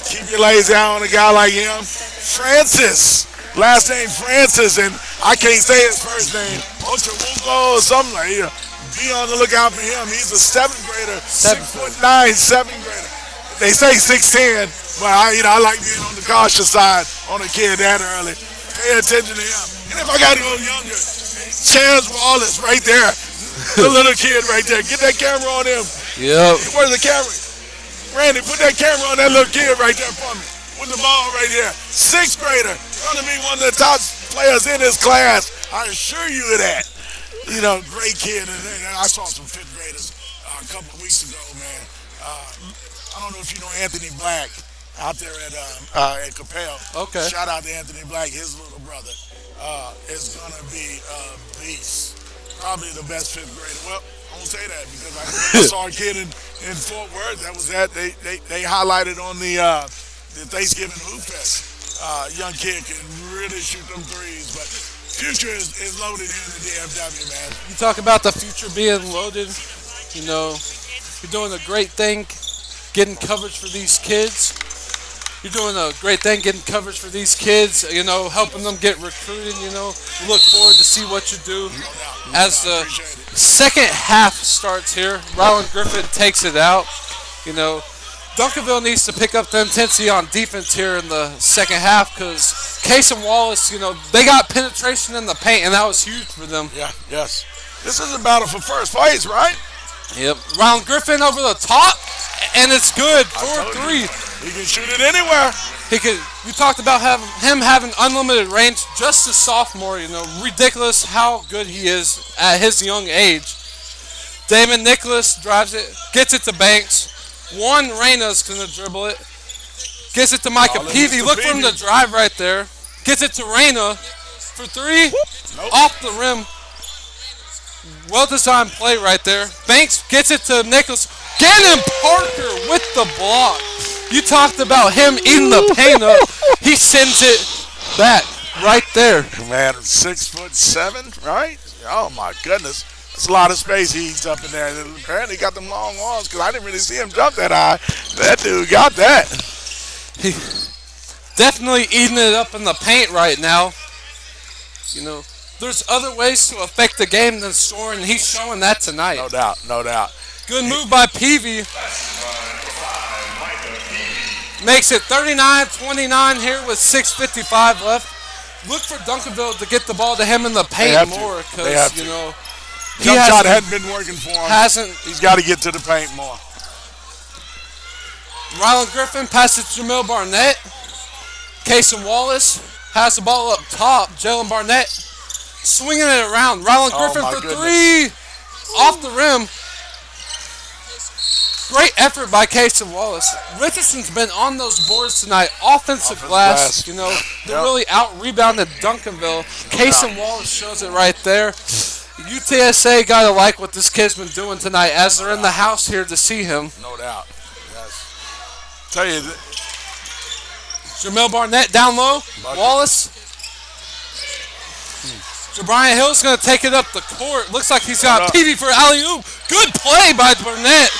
Keep your lazy eye on a guy like him. Francis, last name Francis, and I can't say his first name. Ochawuko or something like that. Be on the lookout for him. He's a 7th grader, 6'9", 7th grader. They say 6'10", but I like being on the cautious side on a kid that early. Pay attention to him. And if I got to go younger, Chance Wallace right there, the little kid right there. Get that camera on him. Yep. Where's the camera? Randy, put that camera on that little kid right there for me. With the ball right here. 6th grader. Going to be one of the top players in his class. I assure you of that. Great kid. And I saw some 5th graders a couple of weeks ago, man. I don't know if you know Anthony Black out there at Capel. Okay. Shout out to Anthony Black, his little brother. Is going to be a beast. Probably the best 5th grader. Well, I won't say that because I saw a kid in Fort Worth that was at, they highlighted on the Thanksgiving Hoop Fest. Young kid can really shoot them threes, but future is loaded here in the DFW, man. You talk about the future being loaded. You're doing a great thing getting coverage for these kids. You're doing a great thing getting coverage for these kids, helping them get recruited, Look forward to see what you do. As the second half starts here, Ryland Griffin takes it out. Duncanville needs to pick up the intensity on defense here in the second half because Case and Wallace, they got penetration in the paint, and that was huge for them. Yeah, yes. This is a battle for first place, right? Yep. Ryland Griffin over the top, and it's good. 4-3. He can shoot it anywhere. You talked about him having unlimited range. Just a sophomore, ridiculous how good he is at his young age. Damon Nicholas drives it, gets it to Banks. Reyna's gonna dribble it. Gets it to Micah Peavy. Look for him to drive right there. Gets it to Reyna for 3. Nope. Off the rim. Well-designed play right there. Banks gets it to Nicholas. Gannon Parker with the block. You talked about him eating the paint up. He sends it back right there. Man, 6'7", right? Oh my goodness, that's a lot of space he eats up in there. And apparently, got them long arms because I didn't really see him jump that high. That dude got that. He definitely eating it up in the paint right now. There's other ways to affect the game than scoring, and he's showing that tonight. No doubt, no doubt. Good move by Peavy. Makes it 39-29 here with 6:55 left. Look for Duncanville to get the ball to him in the paint more because, jump shot hadn't been working for him. He's got to get to the paint more. Ryland Griffin passes to Jamil Barnett. Kason Wallace has the ball up top. Jalen Barnett swinging it around. Ryland Griffin for 3 off the rim. Great effort by Kason Wallace. Richardson's been on those boards tonight. Offensive glass. They really out-rebounded Duncanville. Kason Wallace shows it right there. UTSA got to like what this kid's been doing tonight as they're in the house here to see him. No doubt. Yes. Tell you that. Jamil Barnett down low. Wallace. Jabrian Hill's going to take it up the court. Looks like he's got Peavy for alley-oop. Good play by Barnett.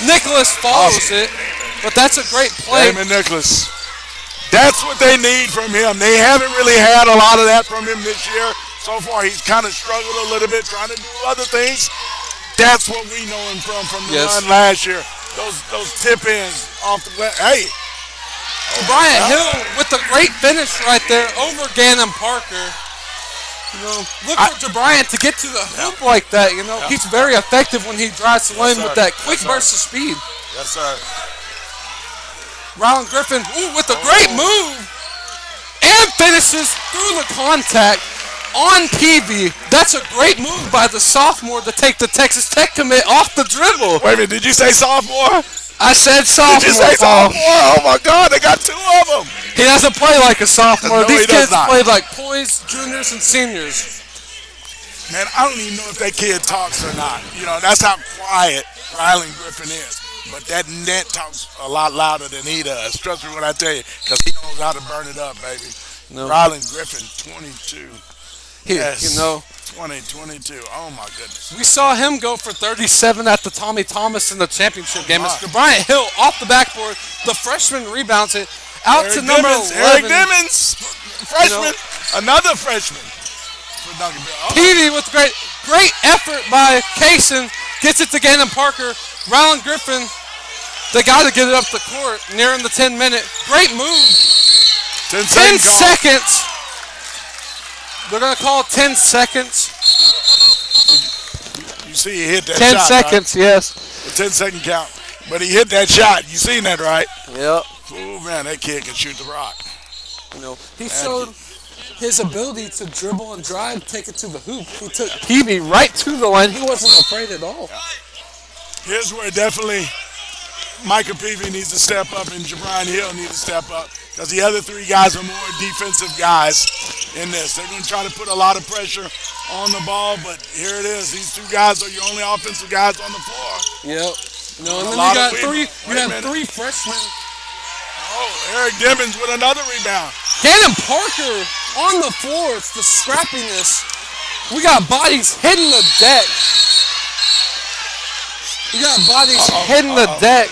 Nicholas follows it, but that's a great play. Damon Nicholas. That's what they need from him. They haven't really had a lot of that from him this year. So far, he's kind of struggled a little bit trying to do other things. That's what we know him from the run last year. Those tip-ins off the glass. Hey. Brian Hill with the great finish right there over Gannon Parker. Look for Bryant to get to the hoop like that. He's very effective when he drives the lane with that quick burst of speed. Yes, sir. Ryland Griffin with a great move and finishes through the contact. on Peavy. That's a great move by the sophomore to take the Texas Tech commit off the dribble. Wait a minute, did you say sophomore? I said sophomore. Did you say Paul. sophomore? Oh my God, they got two of them. He doesn't play like a sophomore. No, These he does kids not. play like boys, juniors, and seniors. Man, I don't even know if that kid talks or not. You know, that's how quiet Rylan Griffin is. But that net talks a lot louder than he does. Trust me when I tell you, because he knows how to burn it up, baby. No. Rylan Griffin, 22. Yes, You know, 22. Oh, my goodness. we saw him go for 37 at the Tommy Thomas in the championship game. Mr. Bryant Hill off the backboard. The freshman rebounds it out Eric to number Dimmons, 11. Eric Dimmons, freshman, another freshman for Duncanville. Oh, Peavy with great effort by Kaysen. Gets it to Gannon Parker. Rylan Griffin, they got to get it up the court nearing the 10-minute. Great move. 10 10 seconds. Call. seconds. They're going to call it 10 seconds. You see he hit that 10 shot, seconds, right? yes. The 10-second count. But he hit that shot. You seen that, right? Yep. Oh, man, that kid can shoot the rock. You know, he showed his ability to dribble and drive, take it to the hoop. He took Peavy right to the line. He wasn't afraid at all. Here's where definitely Micah Peavy needs to step up and Jabrian Hill needs to step up because the other three guys are more defensive guys in this. They're going to try to put a lot of pressure on the ball, but here it is. These two guys are your only offensive guys on the floor. Yep. No, and A then lot you got of three. women. You Wait a have minute. three freshmen. Oh, Eric Dimmons with another rebound. Gannon Parker on the floor. It's the scrappiness. We got bodies hitting the deck. We got bodies hitting the deck.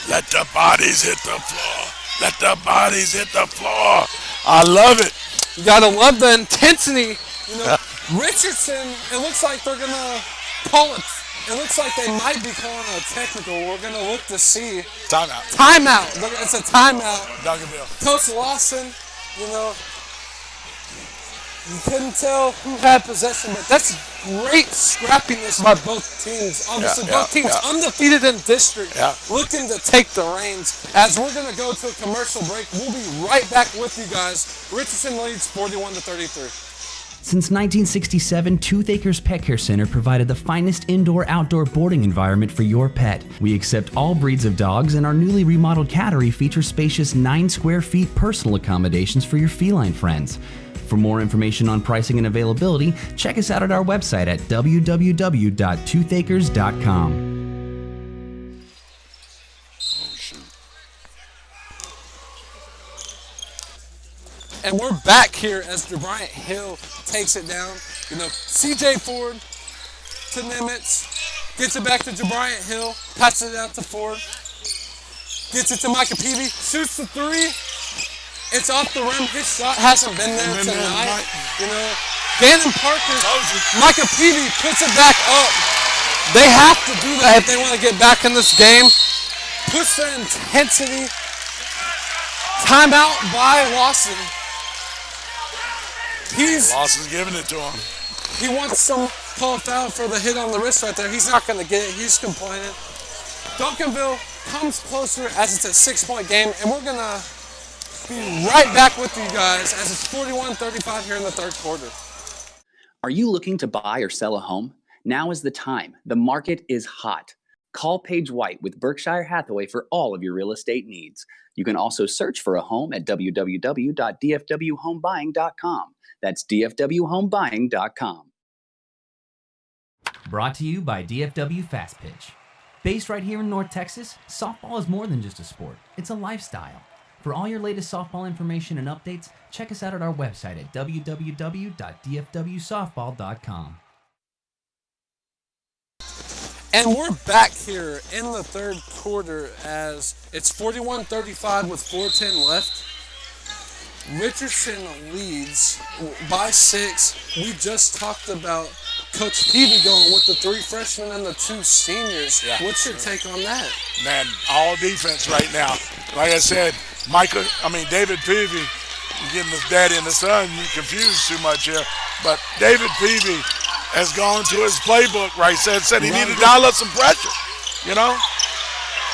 Let the bodies hit the floor. Let the bodies hit the floor. I love it. You gotta love the intensity. You know, Richardson. It looks like they're gonna call it. It looks like they might be calling a technical. We're gonna look to see. Timeout. Timeout. Look, it's a timeout. Duncanville. Coach Lawson, you know, you couldn't tell who had possession, but that's great scrappiness by both teams. Obviously, both teams undefeated in district, looking to take the reins. As we're going to go to a commercial break, we'll be right back with you guys. Richardson leads 41-33. Since 1967, Tooth Acres Pet Care Center provided the finest indoor-outdoor boarding environment for your pet. We accept all breeds of dogs, and our newly remodeled cattery features spacious 9 square feet personal accommodations for your feline friends. For more information on pricing and availability, check us out at our website at www.toothacres.com. And we're back here as Jabrian Hill takes it down. You know, CJ Ford to Nimitz, gets it back to Jabrian Hill, passes it out to Ford, gets it to Micah Peavy, shoots the three. It's off the rim. His shot hasn't been there tonight. You know, Gannon Parker, Micah Peavy puts it back up. They have to do that if they want to get back in this game. Push their intensity. Timeout by Lawson. Lawson's giving it to him. He wants some call foul for the hit on the wrist right there. He's not going to get it. He's complaining. Duncanville comes closer as it's a 6-point game, and we're going to be right back with you guys as it's 41-35 here in the third quarter. Are you looking to buy or sell a home? Now is the time. The market is hot. Call Paige White with Berkshire Hathaway for all of your real estate needs. You can also search for a home at www.dfwhomebuying.com. That's dfwhomebuying.com. Brought to you by DFW Fast Pitch. Based right here in North Texas, softball is more than just a sport. It's a lifestyle. For all your latest softball information and updates, check us out at our website at www.dfwsoftball.com. And we're back here in the third quarter as it's 41-35 with 4:10 left. Richardson leads by 6. We just talked about Coach Peavy going with the 3 freshmen and the 2 seniors. Yeah. What's your take on that? Man, all defense right now. Like I said, David Peavy, I'm getting his daddy and the son confused too much here, but David Peavy has gone to his playbook, right? Said he needed to dial up some pressure, you know?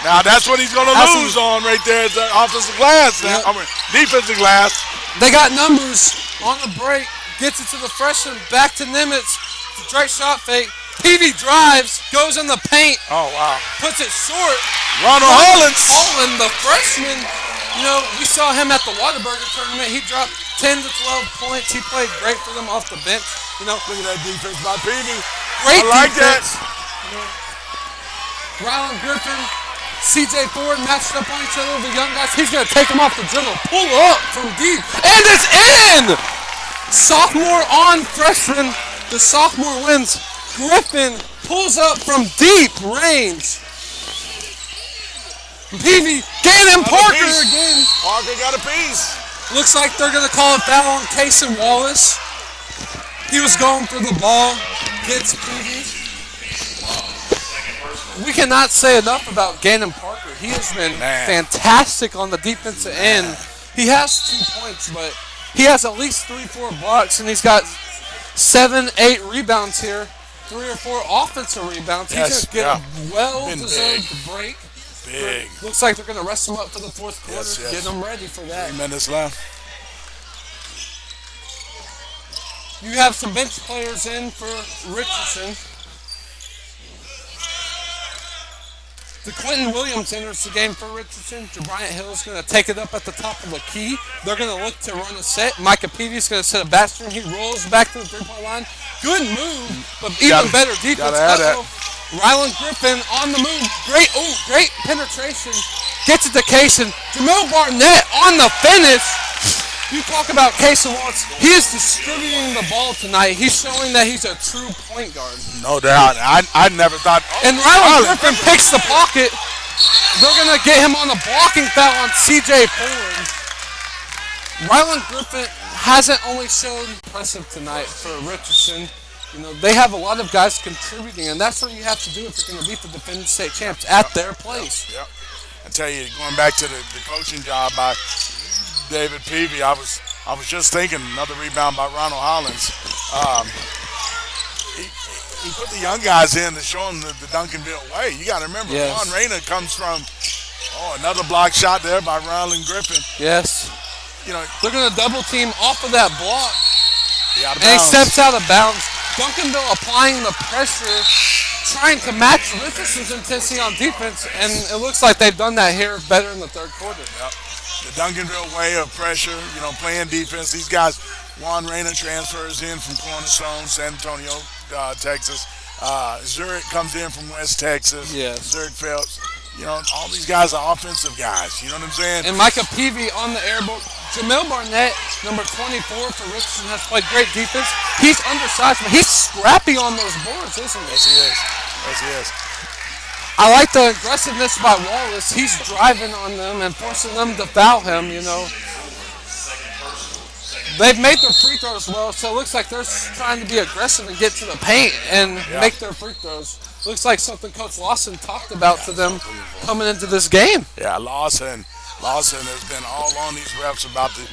Now, that's what he's going to lose on right there is the offensive glass now. Yep. Defensive glass. They got numbers on the break. Gets it to the freshman. Back to Nimitz. Straight shot fake. Peavy drives. Goes in the paint. Oh, wow. Puts it short. Ronald Hollins. Holland, the freshman. You know, we saw him at the Whataburger tournament. He dropped 10 to 12 points. He played great for them off the bench. You know, Look at that defense by Peavy. great I like defense. Rylan Griffin, CJ Ford matched up on each other with the young guys. He's going to take them off the dribble. Pull up from deep. And it's in! Sophomore on freshman. The sophomore wins. Griffin pulls up from deep range. Peavy, Gannon Parker piece. again. Parker got a piece. Looks like they're going to call a foul on Cason Wallace. He was going for the ball. Gets Peavy. We cannot say enough about Gannon Parker. He has been fantastic on the defensive end. He has 2 points, but he has at least 3-4 blocks, and he's got 7-8 rebounds here. 3 or 4 offensive rebounds. Yes, He's going to get a well-deserved big. break. Big. Looks like they're going to rest him up for the fourth quarter. Yes. Get him ready for that. 3 minutes left. You have some bench players in for Richardson. The Quentin Williams enters the game for Richardson. Bryant Hill is going to take it up at the top of the key. They're going to look to run a set. Micah Peavy is going to set a back screen. He rolls back to the three-point line. Good move, but even better defense. Rylan Griffin on the move. Great penetration. Gets it to Cason. Jamil Barnett on the finish. You talk about Cason Wallace. He is distributing the ball tonight. He's showing that he's a true point guard. No doubt. I never thought. And Rylan Griffin picks the pocket. They're going to get him on a blocking foul on CJ Ford. Rylan Griffin hasn't only shown impressive tonight for Richardson. You know, they have a lot of guys contributing, and that's what you have to do if you're going to beat the defending state champs at their place. Yep. I tell you, going back to the coaching job by David Peavy, I was just thinking another rebound by Ronald Hollins. He put the young guys in to show them the Duncanville way. You got to remember, Juan Reyna comes from another block shot there by Rylan Griffin. Yes. You know, they're going to double team off of that block. And he steps out of bounds. Duncanville applying the pressure, trying to match Richardson's intensity on defense, and it looks like they've done that here better in the third quarter. Yep. The Duncanville way of pressure, playing defense. These guys, Juan Reyna transfers in from Cornerstone, San Antonio, Texas. Zurich comes in from West Texas. Yes. Zurich Phelps. All these guys are offensive guys. You know what I'm saying? And Micah Peavy on the air book. Jamil Barnett, number 24 for Richardson, has played great defense. He's undersized, but he's scrappy on those boards, isn't he? Yes, he is. Yes, he is. I like the aggressiveness by Wallace. He's driving on them and forcing them to foul him, They've made their free throws well, so it looks like they're trying to be aggressive and get to the paint and make their free throws. Looks like something Coach Lawson talked about to them coming into this game. Yeah, Lawson has been all on these refs about the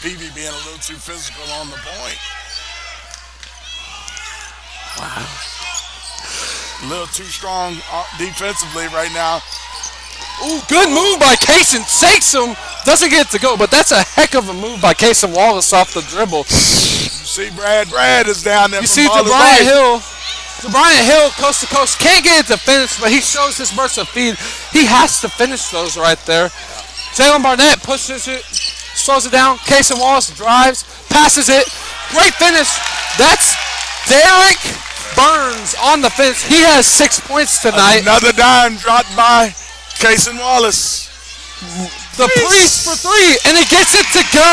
Peavy being a little too physical on the point. Wow. A little too strong defensively right now. Ooh, good move by Cason. Shakes him. Doesn't get to go, but that's a heck of a move by Cason Wallace off the dribble. You see Brad is down there. You see DeBryant Hill. DeBryant Hill, coast to coast, can't get it to finish, but he shows his burst of speed. He has to finish those right there. Jalen Barnett pushes it, slows it down. Cason Wallace drives, passes it. Great finish. That's Derek Burns on the finish. He has 6 points tonight. Another dime dropped by Cason Wallace. The priest for 3, and he gets it to go.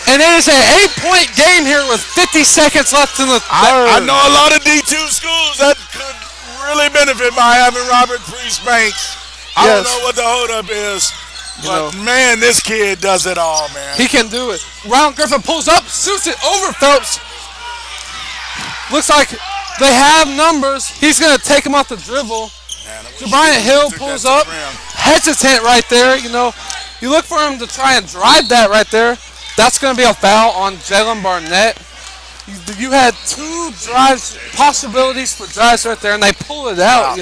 And it is an 8-point game here with 50 seconds left in the third. I know a lot of D2 schools that could really benefit by having Robert Priest Banks. I don't know what the holdup is, but man, this kid does it all, man. He can do it. Rylan Griffin pulls up, shoots it over Phelps. Looks like they have numbers. He's going to take him off the dribble. DeBryant Hill pulls up, hesitant right there. You look for him to try and drive that right there. That's going to be a foul on Jalen Barnett. You had 2 drives, possibilities for drives right there, and they pull it out,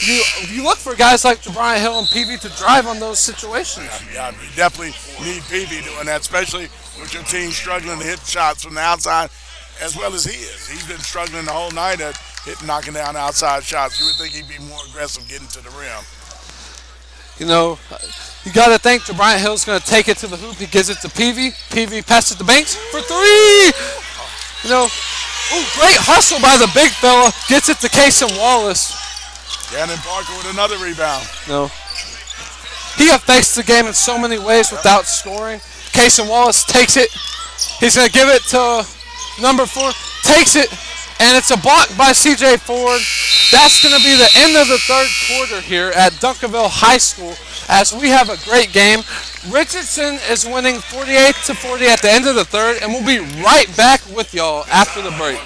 you look for guys like Brian Hill and PV to drive on those situations. Yeah, you definitely need PV doing that, especially with your team struggling to hit shots from the outside as well as he is. He's been struggling the whole night at knocking down outside shots. You would think he'd be more aggressive getting to the rim. You know, you got to think Brian Hill's going to take it to the hoop. He gives it to PV. PV passes to Banks for three. You know, great hustle by the big fella. Gets it to Kason Wallace. Gannon Parker with another rebound. No. He affects the game in so many ways without scoring. Kason Wallace takes it. He's going to give it to number 4. Takes it. And it's a block by C.J. Ford. That's going to be the end of the third quarter here at Duncanville High School as we have a great game. Richardson is winning 48-40 at the end of the third, and we'll be right back with y'all after the break.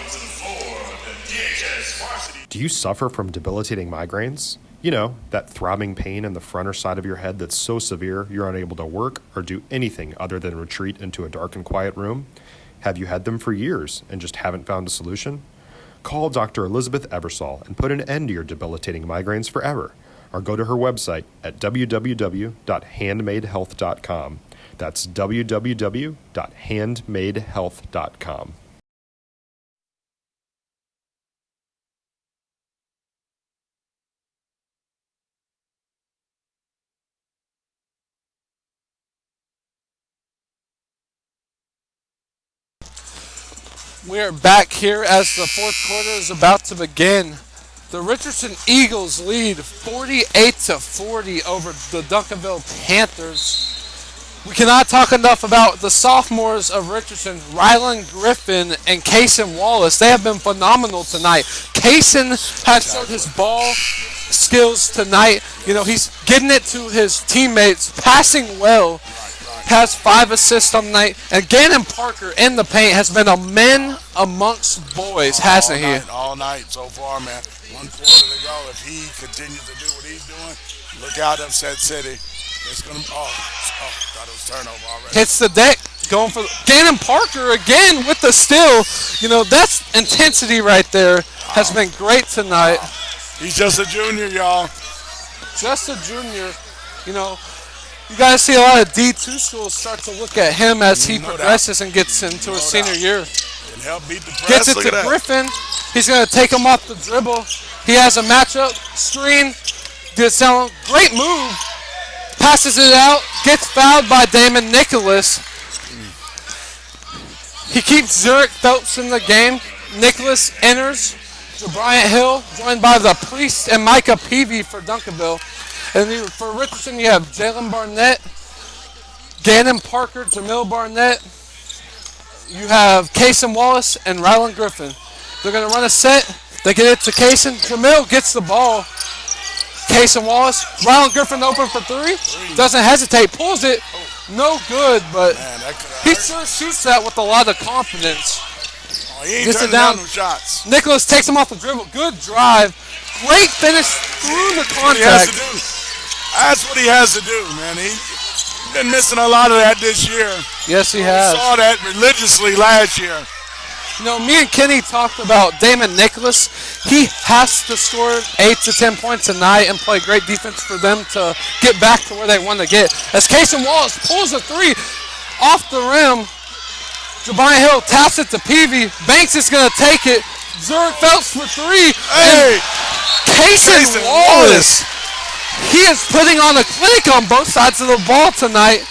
Do you suffer from debilitating migraines? You know, that throbbing pain in the front or side of your head that's so severe you're unable to work or do anything other than retreat into a dark and quiet room? Have you had them for years and just haven't found a solution? Call Dr. Elizabeth Ebersol and put an end to your debilitating migraines forever. Or go to her website at www.handmadehealth.com. That's www.handmadehealth.com. We are back here as the fourth quarter is about to begin. The Richardson Eagles lead 48-40 over the Duncanville Panthers. We cannot talk enough about the sophomores of Richardson, Rylan Griffin and Kason Wallace. They have been phenomenal tonight. Kason has showed his ball skills tonight. You know, he's getting it to his teammates, passing well. Has 5 assists on the night. And Gannon Parker in the paint has been a man amongst boys, hasn't he? All night so far, man. 1 quarter to go. If he continues to do what he's doing, look out, Upset City. It's going to be, thought it was turnover already. Hits the deck, going for Gannon Parker again with the steal. You know, that's intensity right there. Has been great tonight. He's just a junior, y'all. Just a junior. You know, you guys see a lot of D2 schools start to look at him as he progresses and gets into his senior year. Can help beat the press. Gets it to Griffin. He's going to take him off the dribble. He has a matchup. Screen. Gets down. Great move. Passes it out. Gets fouled by Damon Nicholas. He keeps Zurich Phelps in the game. Nicholas enters. Bryant Hill joined by the Priest and Micah Peavy for Duncanville. And for Richardson, you have Jalen Barnett, Gannon Parker, Jamil Barnett. You have Kason Wallace and Rylan Griffin. They're going to run a set. They get it to Kason. Jamil gets the ball. Kason Wallace. Rylan Griffin open for 3. Doesn't hesitate. Pulls it. No good, but he sure shoots that with a lot of confidence. He ain't Gets it down down. no shots. Nicholas takes him off the dribble. Good drive. Great finish through the contact. That's what he has to do, man. He's been missing a lot of that this year. Yes, he has. We saw that religiously last year. You know, me and Kenny talked about Damon Nicholas. He has to score 8 to 10 points tonight and play great defense for them to get back to where they want to get. As Kason Wallace pulls a 3 off the rim, Jabari Hill taps it to Peavy. Banks is going to take it. Zurich Phelps for 3. Hey! Kason Wallace. He is putting on a clinic on both sides of the ball tonight.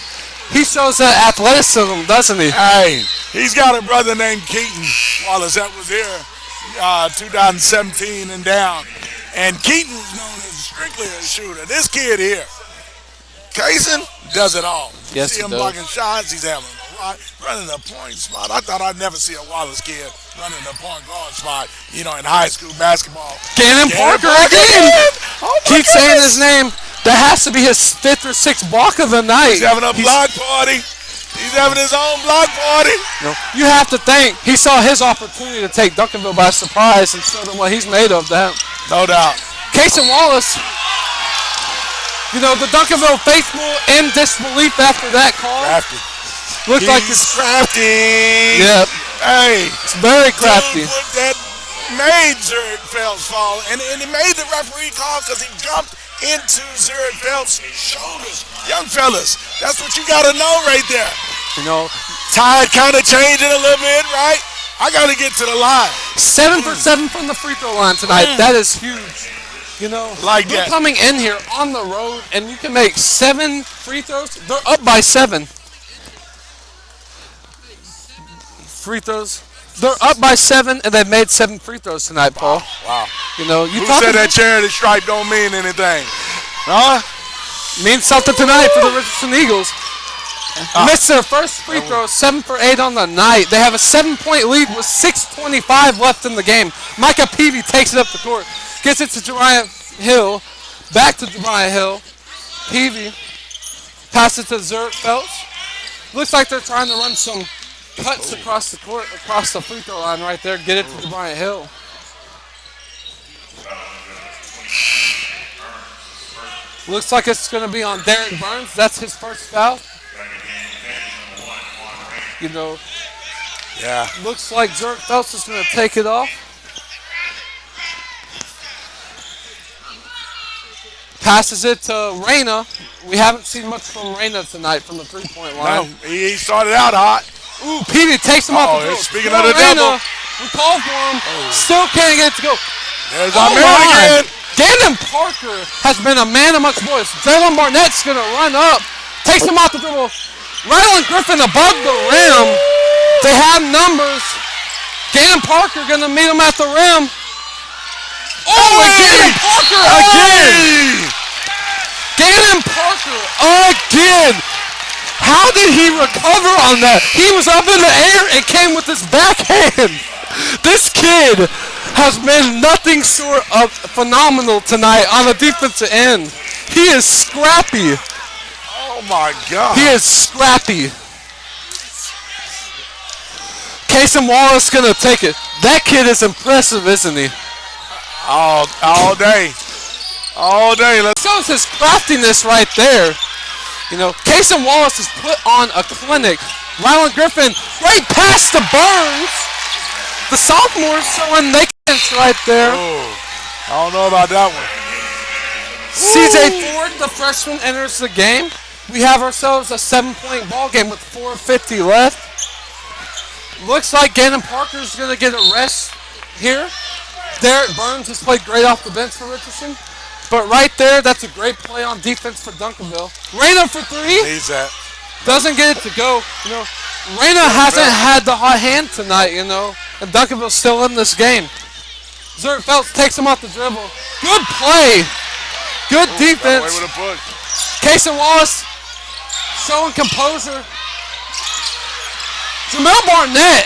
He shows that athleticism, doesn't he? Hey, he's got a brother named Keaton Wallace that was here 2017 and down. And Keaton was known as strictly a shooter. This kid here, Kason, does it all. Yes, see him blocking shots. He's having running the point spot. I thought I'd never see a Wallace kid running the point guard spot, you know, in high school basketball. Gannon Parker again. Keep saying his name. That has to be his 5th or 6th block of the night. He's having a block party. He's having his own block party. You have to think he saw his opportunity to take Duncanville by surprise and show them what he's made of. That no doubt. Kason Wallace. You know, the Duncanville faithful in disbelief after that call. Crafty. Looked like he's crafty. Yep. Hey. It's very crafty. Put that made Zurich Phelps fall, and he made the referee call because he jumped into Zurich Phelps' shoulders. Young fellas, that's what you got to know right there. You know, Tide kind of changing a little bit, right? I got to get to the line. 7 for 7 from the free throw line tonight. That is huge. You know, Like you're that. coming in here on the road and you can make 7 free throws. They're up by 7. Free throws. They're up by 7 and they've made 7 free throws tonight, Paul. Wow. You know, you Who talk said that charity stripe don't mean anything? Huh? means something tonight for the Richardson Eagles. Missed their first free throw, 7 for 8 on the night. They have a 7-point lead with 6:25 left in the game. Micah Peavy takes it up the court, gets it to Jariah Hill, back to Jariah Hill. Peavy passes it to Zurich Phelps. Looks like they're trying to run some cuts across the court, across the free throw line right there. Get it to Jariah Hill. Looks like it's going to be on Derek Burns. That's his first foul. You know, Yeah. looks like Zurich Phelps is going to take it off. Passes it to Reyna. We haven't seen much from Reyna tonight from the three-point No, line. he started out hot. Ooh, Peavy takes him off the dribble. speaking of the Reyna, devil. we called for him. Still can't get it to go. There's Oh our man my! again. Gavin Parker has been a man amongst boys. Jalen Barnett's going to run up. Takes him off the dribble. Ryland Griffin above the rim. They have numbers. Gavin Parker going to meet him at the rim. Oh, and Gavin Parker again! Gavin Parker again! How did he recover on that? He was up in the air and came with his backhand. This kid has been nothing short of phenomenal tonight on the defensive end. He is scrappy. Oh my God. He is scrappy. Casey Wallace gonna take it. That kid is impressive, isn't he? All day. All day. Let's Shows his craftiness right there. You know, Casey Wallace has put on a clinic. Ryland Griffin, great pass to Burns. The sophomore showing nakedness right there. I don't know about that one. CJ Ford, the freshman, enters the game. We have ourselves a 7-point ball game with 4:50 left. Looks like Gannon Parker's going to get a rest here. Derek Burns has played great off the bench for Richardson. But right there, that's a great play on defense for Duncanville. Reyna for 3. Needs that. Doesn't get it to go. You know, Reyna hasn't had the hot hand tonight, you know, and Duncanville's still in this game. Zurich Phelps takes him off the dribble. Good play. Good Got away defense. with a push. Casey Wallace showing composure. Jamel Barnett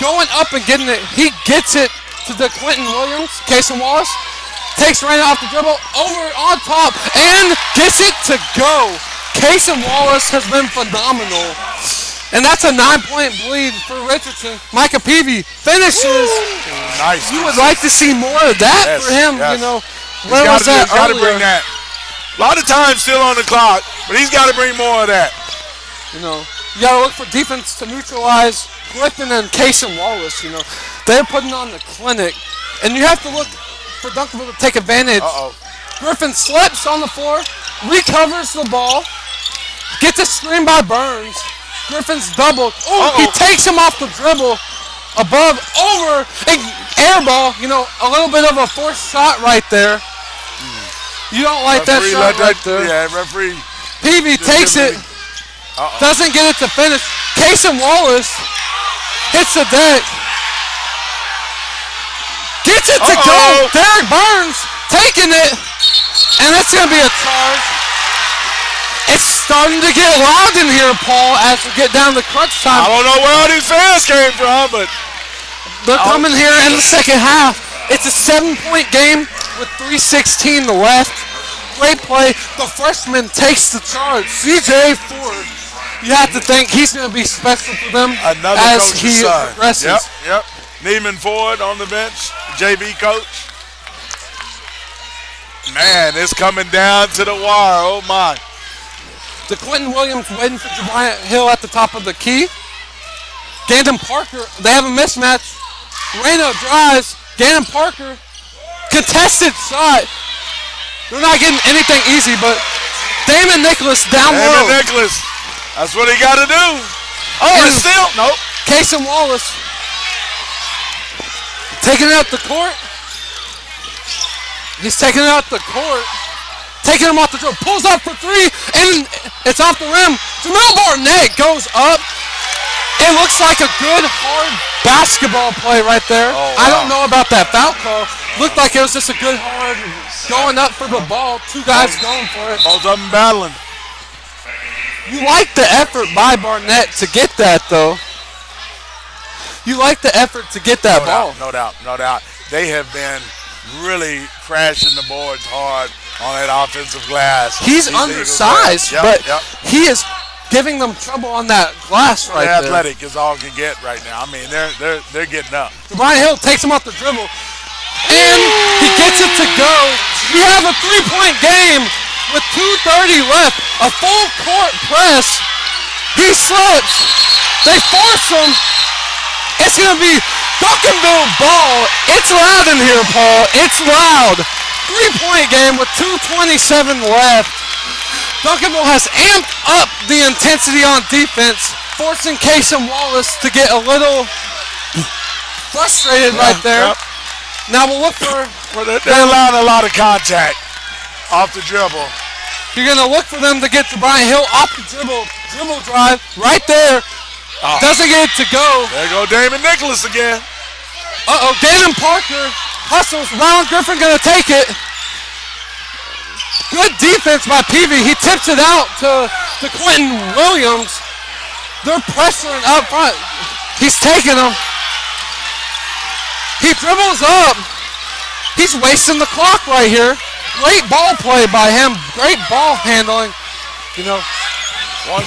going up and getting it. He gets it to the Quentin Williams. Casey Wallace takes Reyna off the dribble, over on top, and gets it to go. Casey Wallace has been phenomenal. And that's a 9-point lead for Richardson. Micah Peavy finishes. Nice. You would like to see more of that Yes, for him, yes. you know. Where was He's that got to earlier? bring that. A lot of time still on the clock, but he's got to bring more of that. You know, you gotta look for defense to neutralize Griffin and Casey Wallace. You know, they're putting on the clinic, and you have to look for Duncanville to take advantage. Griffin slips on the floor, recovers the ball, gets a screen by Burns. Griffin's doubled. Oh, he takes him off the dribble, above, over, and air ball. You know, a little bit of a forced shot right there. You don't like that Referee shot let right there. Yeah, referee. Peavy takes it. Doesn't get it to finish. Casey Wallace hits the deck. Gets it to go. Derek Burns taking it. And it's going to be a charge. It's starting to get loud in here, Paul, as we get down to crunch time. I don't know where all these fans came from, but They're coming here in the second half. It's a 7-point game with 3:16 left. Great play. The freshman takes the charge. CJ Ford. You have to think he's going to be special for them another as coach's he son. progresses. Yep. Neiman Ford on the bench, JV coach. Man, it's coming down to the wire. Oh my. The Quentin Williams waiting for Jariah Hill at the top of the key. Gandon Parker, they have a mismatch. Reyna drives, Gannon Parker, contested shot. They're not getting anything easy, but Damon Nicholas down low. Damon Nicholas. That's what he got to do. Oh, and still. Nope. Kason Wallace taking it up the court. He's taking it up the court. Taking him off the dribble. Pulls up for three, and it's off the rim. Jamel Barnett goes up. It looks like a good, hard basketball play right there. Oh, wow. I don't know about that foul call. Looked like it was just a good, hard going up for the ball. Two guys going for it. Both of them battling. You like the effort by Barnett to get that, though. You like the effort to get that ball. No doubt. They have been really crashing the boards hard on that offensive glass. He's undersized, but he is giving them trouble on that glass right there. Athletic is all can get right now. I mean, they're getting up. Brian Hill takes him off the dribble, and he gets it to go. We have a three-point game with 2:30 left. A full court press. He slips. They force him. It's going to be Duncanville ball. It's loud in here, Paul. It's loud. Three-point game with 2:27 left. Duncanville has amped up the intensity on defense, forcing Kason Wallace to get a little frustrated right there. Yep. Now we'll look for... They're allowing a lot of contact off the dribble. You're going to look for them to get to Brian Hill off the dribble drive right there. Doesn't get it to go. There go Damon Nicholas again. Gannon Parker hustles. Rylan Griffin going to take it. Good defense by Peavy. He tips it out to Quentin Williams. They're pressuring up front. He's taking them. He dribbles up. He's wasting the clock right here. Great ball play by him. Great ball handling. You know,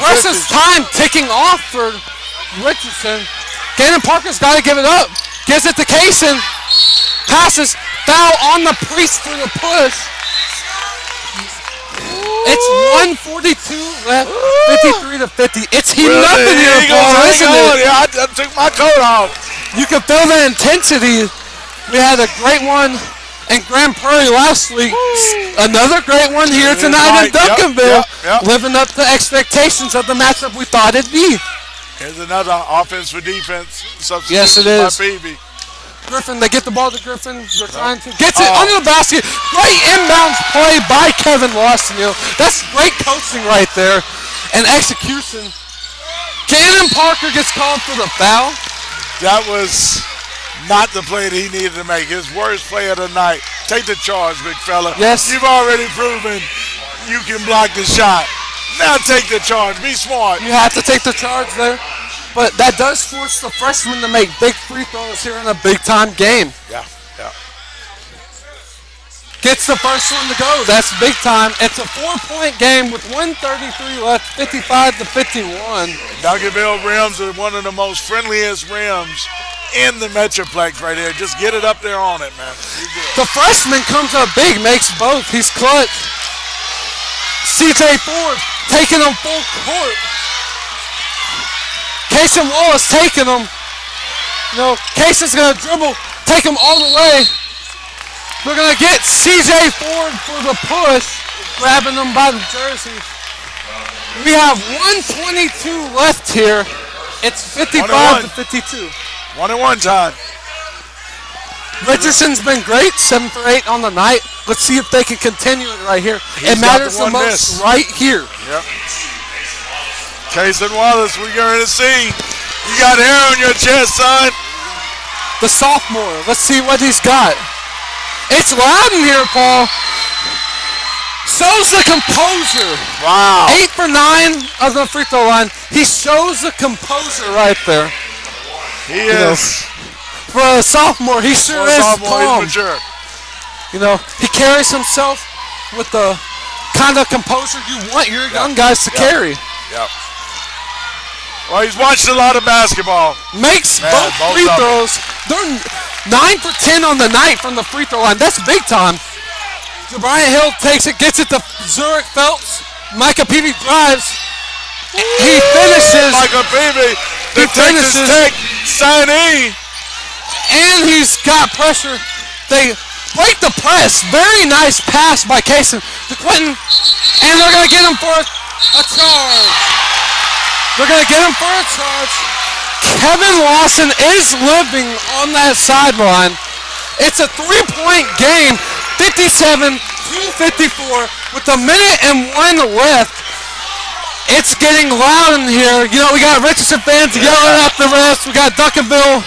precious time ticking off for Richardson. Gannon Parker's got to give it up. Gives it to Kason. Passes. Foul on the Priest for the push. It's 1:42 left, 53-50. It's heating up in here, Paul, isn't it? Yeah, I took my coat off. You can feel the intensity. We had a great one in Grand Prairie last week. Another great one here tonight in Duncanville. Yep. Living up to expectations of the matchup we thought it'd be. Here's another offense for defense. Yes, it is. By Peavy. Griffin, they get the ball to Griffin. They're trying to get it under the basket. Great inbounds play by Kevin Lawson. That's great coaching right there and execution. Gannon Parker gets called for the foul. That was not the play that he needed to make. His worst play of the night. Take the charge, big fella. Yes. You've already proven you can block the shot. Now take the charge. Be smart. You have to take the charge there. But that does force the freshmen to make big free throws here in a big-time game. Yeah. Gets the first one to go. That's big time. It's a 4-point game with 1:33 left, 55-51. Duncanville rims are one of the most friendliest rims in the Metroplex right here. Just get it up there on it, man. The freshman comes up big, makes both. He's clutch. CJ Ford taking him full court. Kason Wallace taking him. Kason's going to dribble, take him all the way. They're going to get CJ Ford for the push, grabbing him by the jersey. We have 1:22 left here. It's 55-52. 1-1 time. Richardson's been great, 7 for 8 on the night. Let's see if they can continue it right here. It matters the most right here. Yep. Kason Wallace, we're going to see. You got hair on your chest, son. The sophomore. Let's see what he's got. It's loud in here, Paul. Shows the composure. Wow. 8 for 9 of the free throw line. He shows the composure right there. He is. For a sophomore, he sure is calm. He's mature. He carries himself with the kind of composure you want your young guys to carry. Yep. Well, he's watched a lot of basketball. Makes both free throws. They're 9 for 10 on the night from the free throw line. That's big time. Brian Hill takes it, gets it to Zurich Phelps. Micah Peavy drives. He finishes. Micah Peavy, the Texas Tech signee. And he's got pressure. They break the press. Very nice pass by Kaysen to Quentin. And they're going to get him for a charge. They're going to get him for a charge. Kevin Lawson is living on that sideline. It's a 3-point game, 57-54, with a minute and 1 left. It's getting loud in here. You know, we got Richardson fans yelling at the refs. We got Duncanville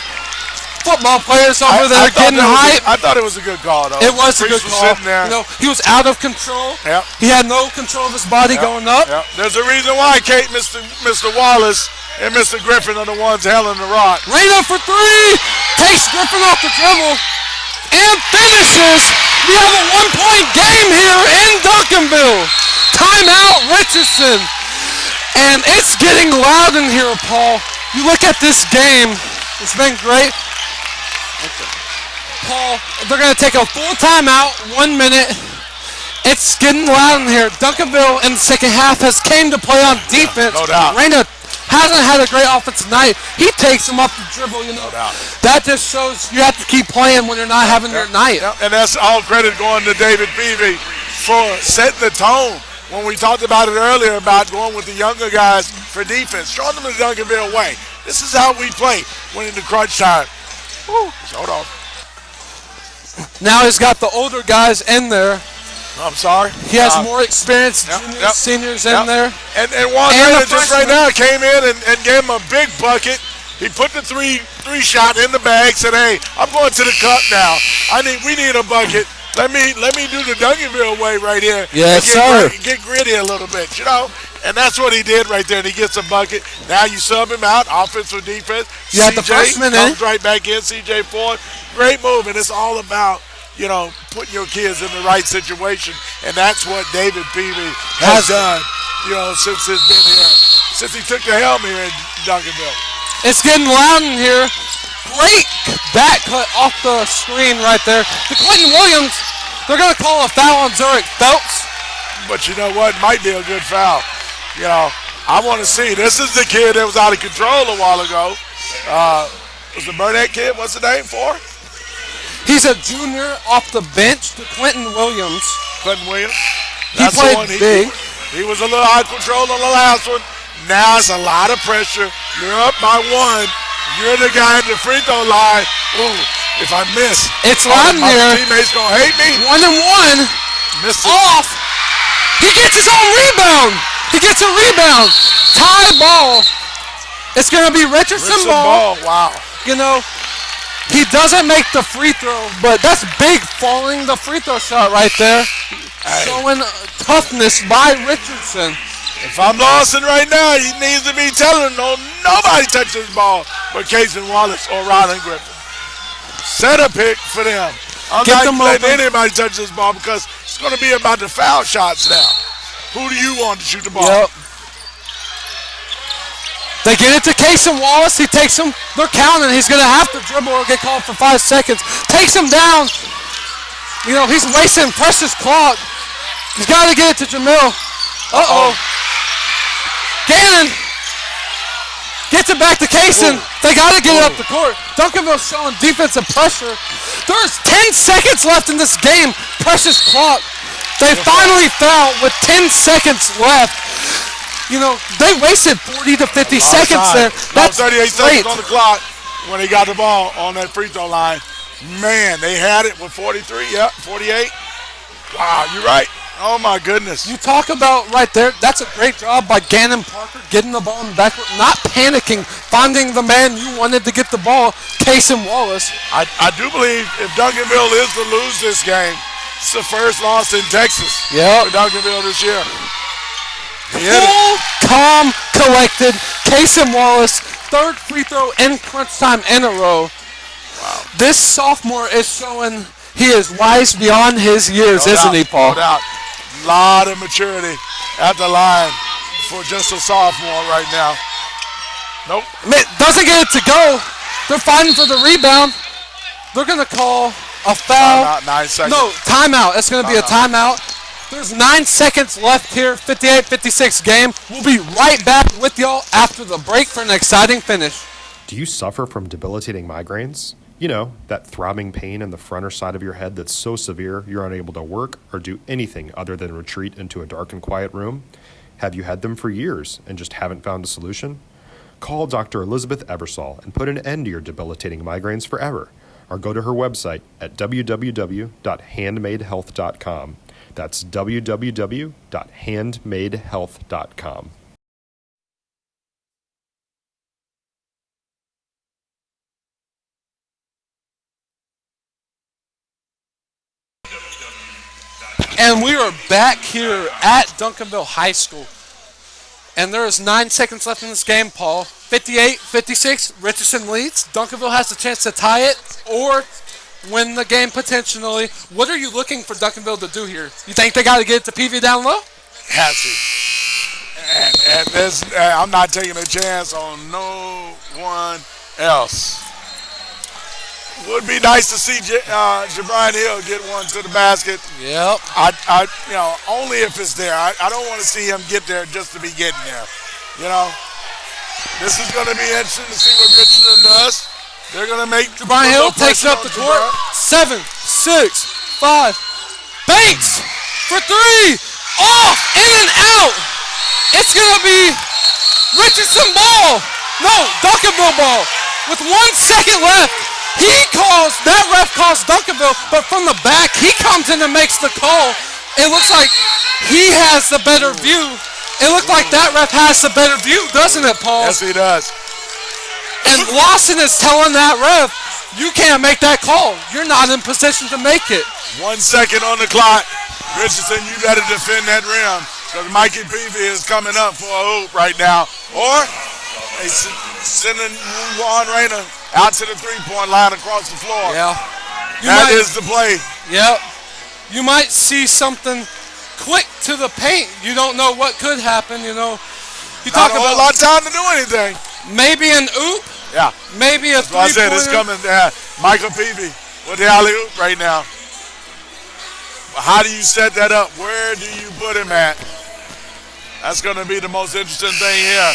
football players over there getting hype. I thought it was a good call, though. It was a good call. Sitting there. You know, he was out of control. Yep. He had no control of his body going up. Yep. There's a reason why, Kate, Mr. Wallace and Mr. Griffin are the ones hailing the rock. Reyna for 3. Takes Griffin off the dribble. And finishes. We have a 1-point game here in Duncanville. Timeout, Richardson. And it's getting loud in here, Paul. You look at this game. It's been great. Paul, they're going to take a full timeout, 1 minute. It's getting loud in here. Duncanville in the second half has came to play on defense. No doubt. Reyna hasn't had a great offensive night. He takes him off the dribble, you know. No doubt. That just shows you have to keep playing when you're not having your night. And that's all credit going to David Peavy for setting the tone. When we talked about it earlier about going with the younger guys for defense, showing them the Duncanville way. This is how we play when in the crunch time. Woo. Hold on. Now he's got the older guys in there. I'm sorry. He has more experienced juniors, seniors in there. And Juan Reyna just right now came in and gave him a big bucket. He put the three shot in the bag, said, hey, I'm going to the cup now. We need a bucket. Let me do the Duncanville way right here. Yes, sir. Get gritty a little bit, you know? And that's what he did right there. And he gets a bucket. Now you sub him out, offense or defense. You had the freshman in. Comes right back in, CJ Ford. Great move, and it's all about, you know, putting your kids in the right situation. And that's what David Peavy has done, you know, since he's been here. Since he took the helm here in Duncanville. It's getting loud in here. Great back cut off the screen right there. To Quentin Williams, they're going to call a foul on Zurich Phelps. But you know what? Might be a good foul. You know, I want to see. This is the kid that was out of control a while ago. Was the Burnett kid? What's the name for? He's a junior off the bench to Quentin Williams. Quentin Williams. He played big. He was a little out of control on the last one. Now it's a lot of pressure. You're up by 1. You're the guy at the free throw line. Ooh, if I miss, it's loud in here. My teammates gonna hate me. 1 and 1. Missed it. Off. He gets his own rebound. He gets a rebound. Tie ball. It's going to be Richardson ball. Wow. You know, he doesn't make the free throw, but that's big falling the free throw shot right there. Hey. Showing toughness by Richardson. If I'm Lawson right now, he needs to be telling nobody touches the ball but Kaysen Wallace or Rylan Griffin. Set a pick for them. I'm not letting anybody touch this ball because it's going to be about the foul shots now. Who do you want to shoot the ball? Yep. They get it to Kaysen Wallace. He takes him. They're counting. He's going to have to dribble or get called for 5 seconds. Takes him down. You know, he's wasting precious clock. He's got to get it to Jamil. Uh-oh. Gannon gets it back to Kaysen. They got to get it up the court. Duncanville showing defensive pressure. There's 10 seconds left in this game. Precious clock. They finally foul with 10 seconds left. You know, they wasted 40 to 50 seconds there. That's 38 seconds on the clock when they got the ball on that free throw line. Man, they had it with 43, 48. Wow, you're right. Oh, my goodness. You talk about right there, that's a great job by Gannon Parker getting the ball in the backcourt, not panicking, finding the man you wanted to get the ball, Kaysen Wallace. I do believe if Duncanville is to lose this game, it's the first loss in Texas for Duncanville this year. Cool, calm, collected. Kaysen Wallace, third free throw in crunch time in a row. Wow. This sophomore is showing he is wise beyond his years, isn't he, Paul? No doubt. A lot of maturity at the line for just a sophomore right now. Nope. Doesn't get it to go. They're fighting for the rebound. They're going to call a foul. Timeout, 9 seconds. No, timeout. It's going to be a timeout. There's 9 seconds left here, 58-56 game. We'll be right back with y'all after the break for an exciting finish. Do you suffer from debilitating migraines? You know, that throbbing pain in the front or side of your head that's so severe you're unable to work or do anything other than retreat into a dark and quiet room? Have you had them for years and just haven't found a solution? Call Dr. Elizabeth Ebersol and put an end to your debilitating migraines forever. Or go to her website at www.handmadehealth.com. That's www.handmadehealth.com. And we are back here at Duncanville High School. And there is 9 seconds left in this game, Paul. 58-56, Richardson leads. Duncanville has the chance to tie it or win the game potentially. What are you looking for Duncanville to do here? You think they got to get it to PV down low? Has to. And this, I'm not taking a chance on no one else. Would be nice to see Jabrian Hill get one to the basket. Yep. Only if it's there. I don't want to see him get there just to be getting there. You know, this is going to be interesting to see what Richardson does. They're going to make Jabrian Hill takes up the court. 7, 6, 5. Banks for 3. Off, in and out. It's going to be Richardson ball. No, Duncanville ball with 1 second left. That ref calls Duncanville, but from the back, he comes in and makes the call. It looks like he has the better view. It looks like that ref has the better view, doesn't it, Paul? Yes, he does. And Lawson is telling that ref, you can't make that call. You're not in position to make it. 1 second on the clock. Richardson, you got to defend that rim because Mikey Peavy is coming up for a hoop right now. Or they sending Juan Rayner out to the three-point line across the floor. Yeah. That is the play. Yep. You might see something quick to the paint. You don't know what could happen, you know. You Not talk a about whole lot of time to do anything. maybe an oop, Yeah. maybe a That's what I said. It's three-pointer. coming. Michael Peavy with the alley-oop right now. But how do you set that up? Where do you put him at? That's going to be the most interesting thing here.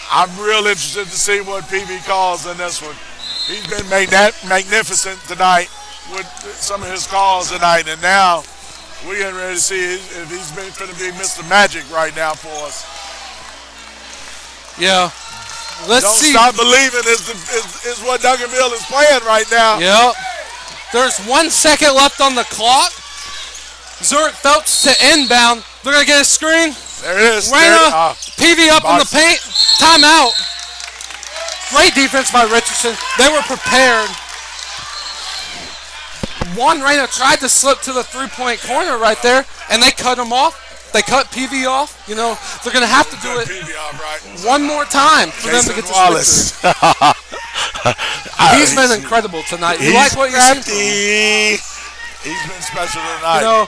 I'm real interested to see what Peavy calls in this one. He's been magnificent tonight with some of his calls tonight, and now we're getting ready to see if he's going to be Mr. Magic right now for us. Yeah. Let's Don't see. stop believing is what Duncanville is playing right now. Yep. There's 1 second left on the clock. Zurich Phelps to inbound. They're going to get a screen. There it is. Reyna, PV up in the box. paint. Timeout. Great defense by Richardson. They were prepared. Juan Reyna tried to slip to the three-point corner right there, and they cut him off. They cut PV off. You know, they're going to have to do it one more time for them to get this victory. He's been incredible tonight. You like what you're seeing? He's been special tonight. You know,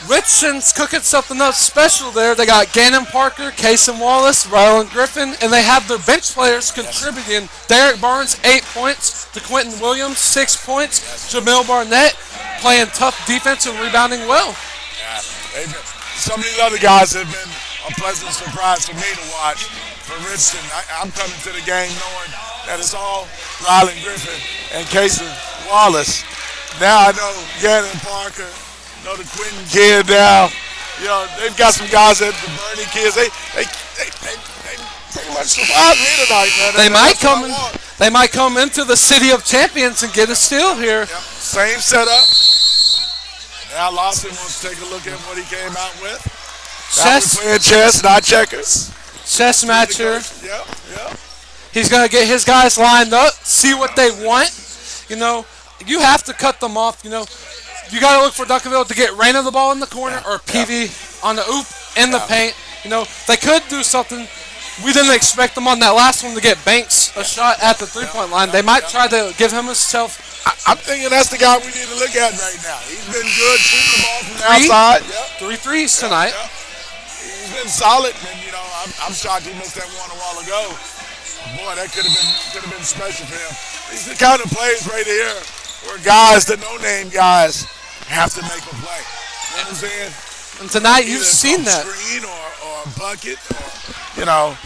Richardson's cooking something up special there. They got Gannon Parker, Kason Wallace, Ryland Griffin, and they have their bench players contributing. Derek Barnes, 8 points. DeQuinton Williams, 6 points. Jamil Barnett playing tough defense and rebounding well. Yeah, some of these other guys have been a pleasant surprise for me to watch. For Richardson, I'm coming to the game knowing that it's all Ryland Griffin and Kason Wallace. Now I know Gannon Parker, know the Quentin kid now. You know, they've got some guys that the Bernie kids, they pretty much survived me tonight, man. They might come into the City of Champions and get a steal here. Yep. Same setup. Now Lawson wants to take a look at what he came out with. Chess, we're playing chess, not checkers. Chess match here. Yep. He's going to get his guys lined up, see what they want. You know, you have to cut them off. You know, you got to look for Duncanville to get Reyna the ball in the corner or PV on the oop in the paint. You know, they could do something. We didn't expect them on that last one to get Banks a shot at the three-point line. They might try to give him himself. I'm thinking that's the guy we need to look at right now. He's been good shooting the ball from the outside. Yep. 3 threes tonight. Yep. He's been solid, and you know I'm shocked he missed that one a while ago. Boy, that could have been special for him. These are the kind of plays right here where guys, the no-name guys, have to make a play. You know what I'm saying? And tonight Either you've seen that. Screen or a bucket, or you know,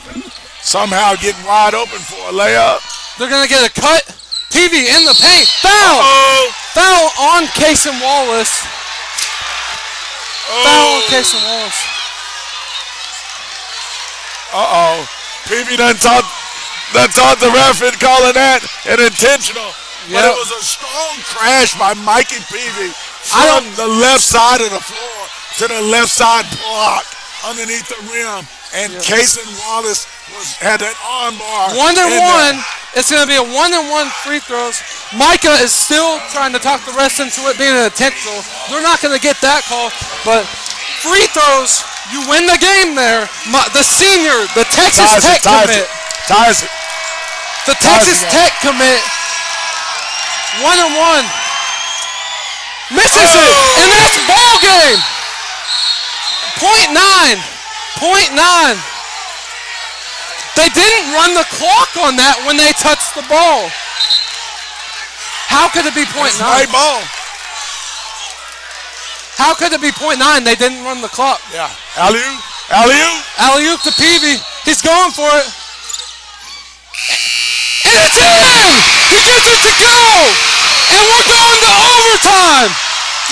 somehow getting wide open for a layup. They're going to get a cut. PV Peavy in the paint. Foul! Foul on Cason Wallace. Foul on Cason Wallace. Peavy done taught the ref in calling that an intentional. But it was a strong crash by Mikey Peavy from the left side of the floor to the left side block underneath the rim. And Cason Wallace had that arm bar. 1-1. It's going to be a 1-1 free throws. Micah is still trying to talk the rest into it being an intentional. They're not going to get that call. But free throws, you win the game there. The senior, the Texas Tech commit. The Texas Tech commit. 1-1. Misses it. And that's ball game. .9. They didn't run the clock on that when they touched the ball. How could it be .9? My ball. How could it be .9? They didn't run the clock. Yeah. Alley-oop to Peavy. He's going for it. And it's in! He gets it to go! And we're going to overtime!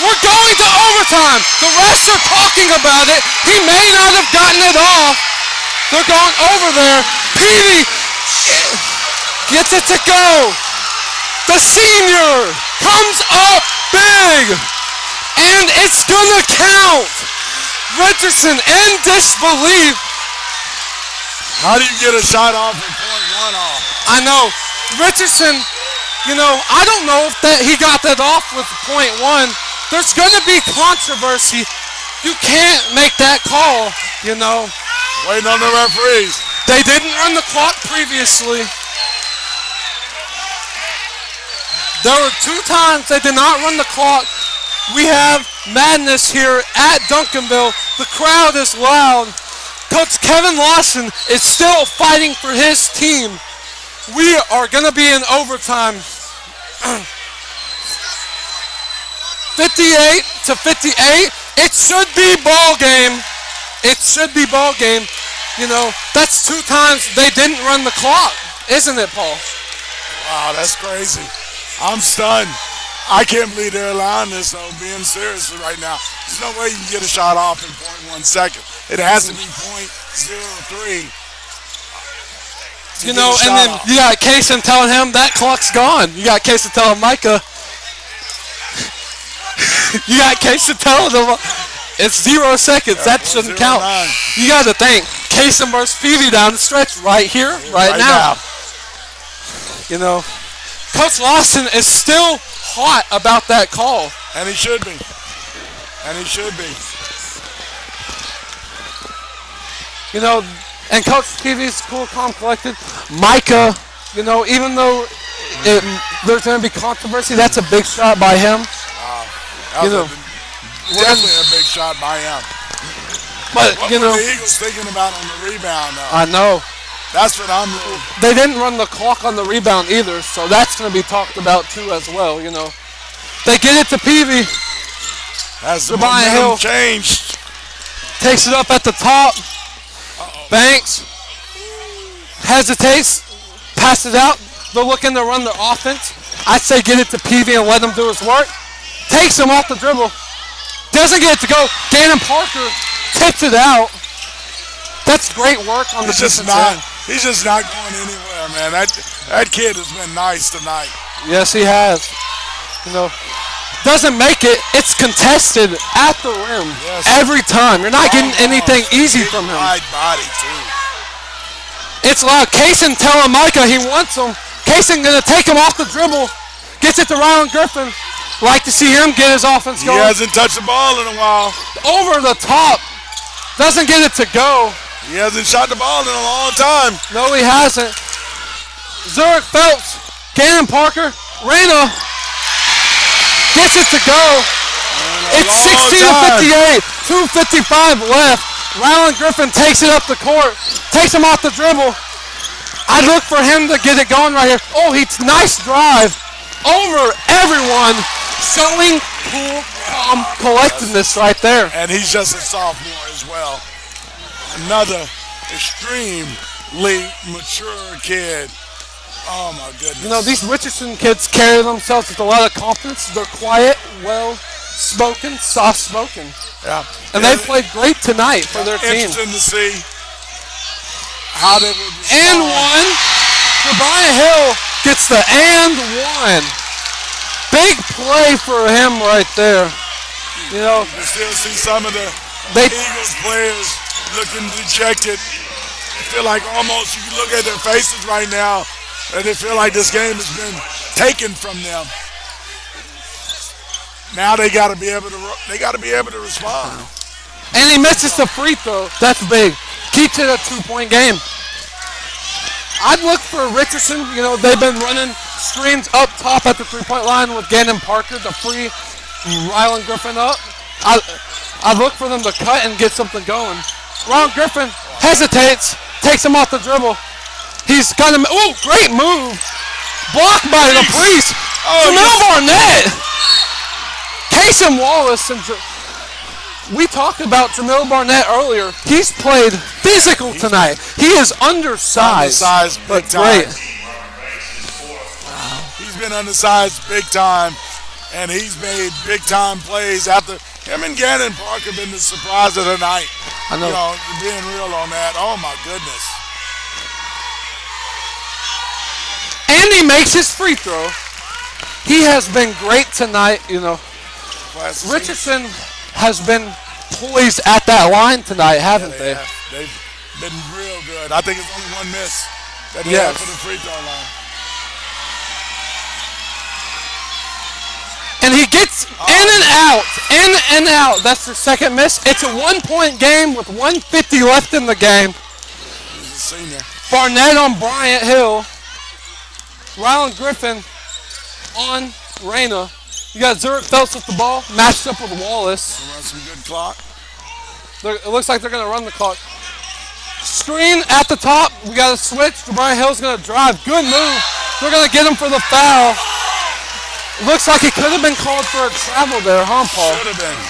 The refs are talking about it. He may not have gotten it off. They're going over there. Peavy gets it to go. The senior comes up big. And it's going to count. Richardson in disbelief. How do you get a shot off and .1 off? I know. Richardson, I don't know if he got that off with .1. There's going to be controversy. You can't make that call, Waiting on the referees. They didn't run the clock previously. There were 2 times they did not run the clock. We have madness here at Duncanville. The crowd is loud. Coach Kevin Lawson is still fighting for his team. We are going to be in overtime. 58-58. It should be ball game. That's 2 times they didn't run the clock, isn't it, Paul? Wow, that's crazy. I'm stunned. I can't believe they're allowing this, though, being serious right now. There's no way you can get a shot off in .1 second. It has to be .03. And then you got Cason telling him that clock's gone. You got Cason telling Micah. You got Cason telling him it's 0 secodes. That shouldn't count. You got to think. Cason versus Peavy down the stretch right here, right now. Coach Lawson is still hot about that call. And he should be. And Coach Peavy's cool, calm, collected. Micah, even though there's going to be controversy, that's a big shot by him. Definitely a big shot by him. But, what were the Eagles thinking about on the rebound, though? I know. That's what I'm... They didn't run the clock on the rebound either, so that's going to be talked about, too, as well, They get it to Peavy. Has the momentum changed? Takes it up at the top. Banks. Hesitates. Passes out. They're looking to run their offense. I'd say get it to Peavy and let him do his work. Takes him off the dribble. Doesn't get it to go. Gannon Parker tips it out. That's great work on the defense end. He's just not going anywhere, man. That kid has been nice tonight. Yes, he has. Doesn't make it. It's contested at the rim every time. You're not getting anything easy from him. Wide body, too. It's loud. Cason telling Micah he wants him. Cason going to take him off the dribble. Gets it to Rylan Griffin. Like to see him get his offense going. He hasn't touched the ball in a while. Over the top. Doesn't get it to go. He hasn't shot the ball in a long time. No, he hasn't. Zurich Phelps. Gannon Parker. Reyna. Gets it to go. It's 60-58. 2:55 left. Rylan Griffin takes it up the court. Takes him off the dribble. I look for him to get it going right here. Oh, nice drive. Over everyone. Showing cool, calm collectedness right there. And he's just a sophomore as well. Another extremely mature kid. Oh my goodness. You know, these Richardson kids carry themselves with a lot of confidence. They're quiet, well-spoken, soft-spoken. Yeah. And they played great tonight for their team. Interesting to see how they would respond. And one. Brian Hill gets the and one. Big play for him right there. You know, You still see some of the they Eagles players looking dejected. I feel like almost you can look at their faces right now and they feel like this game has been taken from them. Now they got to be able to respond. and he misses the free throw. That's big. Keeps it a 2-point game. I'd look for Richardson. You know, they've been running screens up top at the 3-point line with Gannon Parker to free Ryland Griffin up. I'd look for them to cut and get something going. Ryland Griffin hesitates, takes him off the dribble. He's got him. Oh, great move. Blocked by the priest. Jamel Barnett. Casey Wallace. And we talked about Jamel Barnett earlier. He's played physical tonight. He is undersized. Big time. Great. He's been undersized big time, and he's made big time plays after him and Gannon Park have been the surprise of the night. I know. You know, being real on that. Oh my goodness. And he makes his free throw. He has been great tonight. You know, Richardson has been poised at that line tonight, haven't they? They've been real good. I think it's only one miss that they Yes. have for the free throw line. And he gets in and out. That's the second miss. It's a 1-point game with 1:50 left in the game. He's a senior. Barnett on Bryant Hill. Ryland Griffin on Reyna. You got Zurich Phelps with the ball, matched up with Wallace. Run some good clock. It looks like they're going to run the clock. Screen at the top. We got a switch. Bryant Hill's going to drive. Good move. They're going to get him for the foul. Looks like it could have been called for a travel there, huh, Paul? Should have been.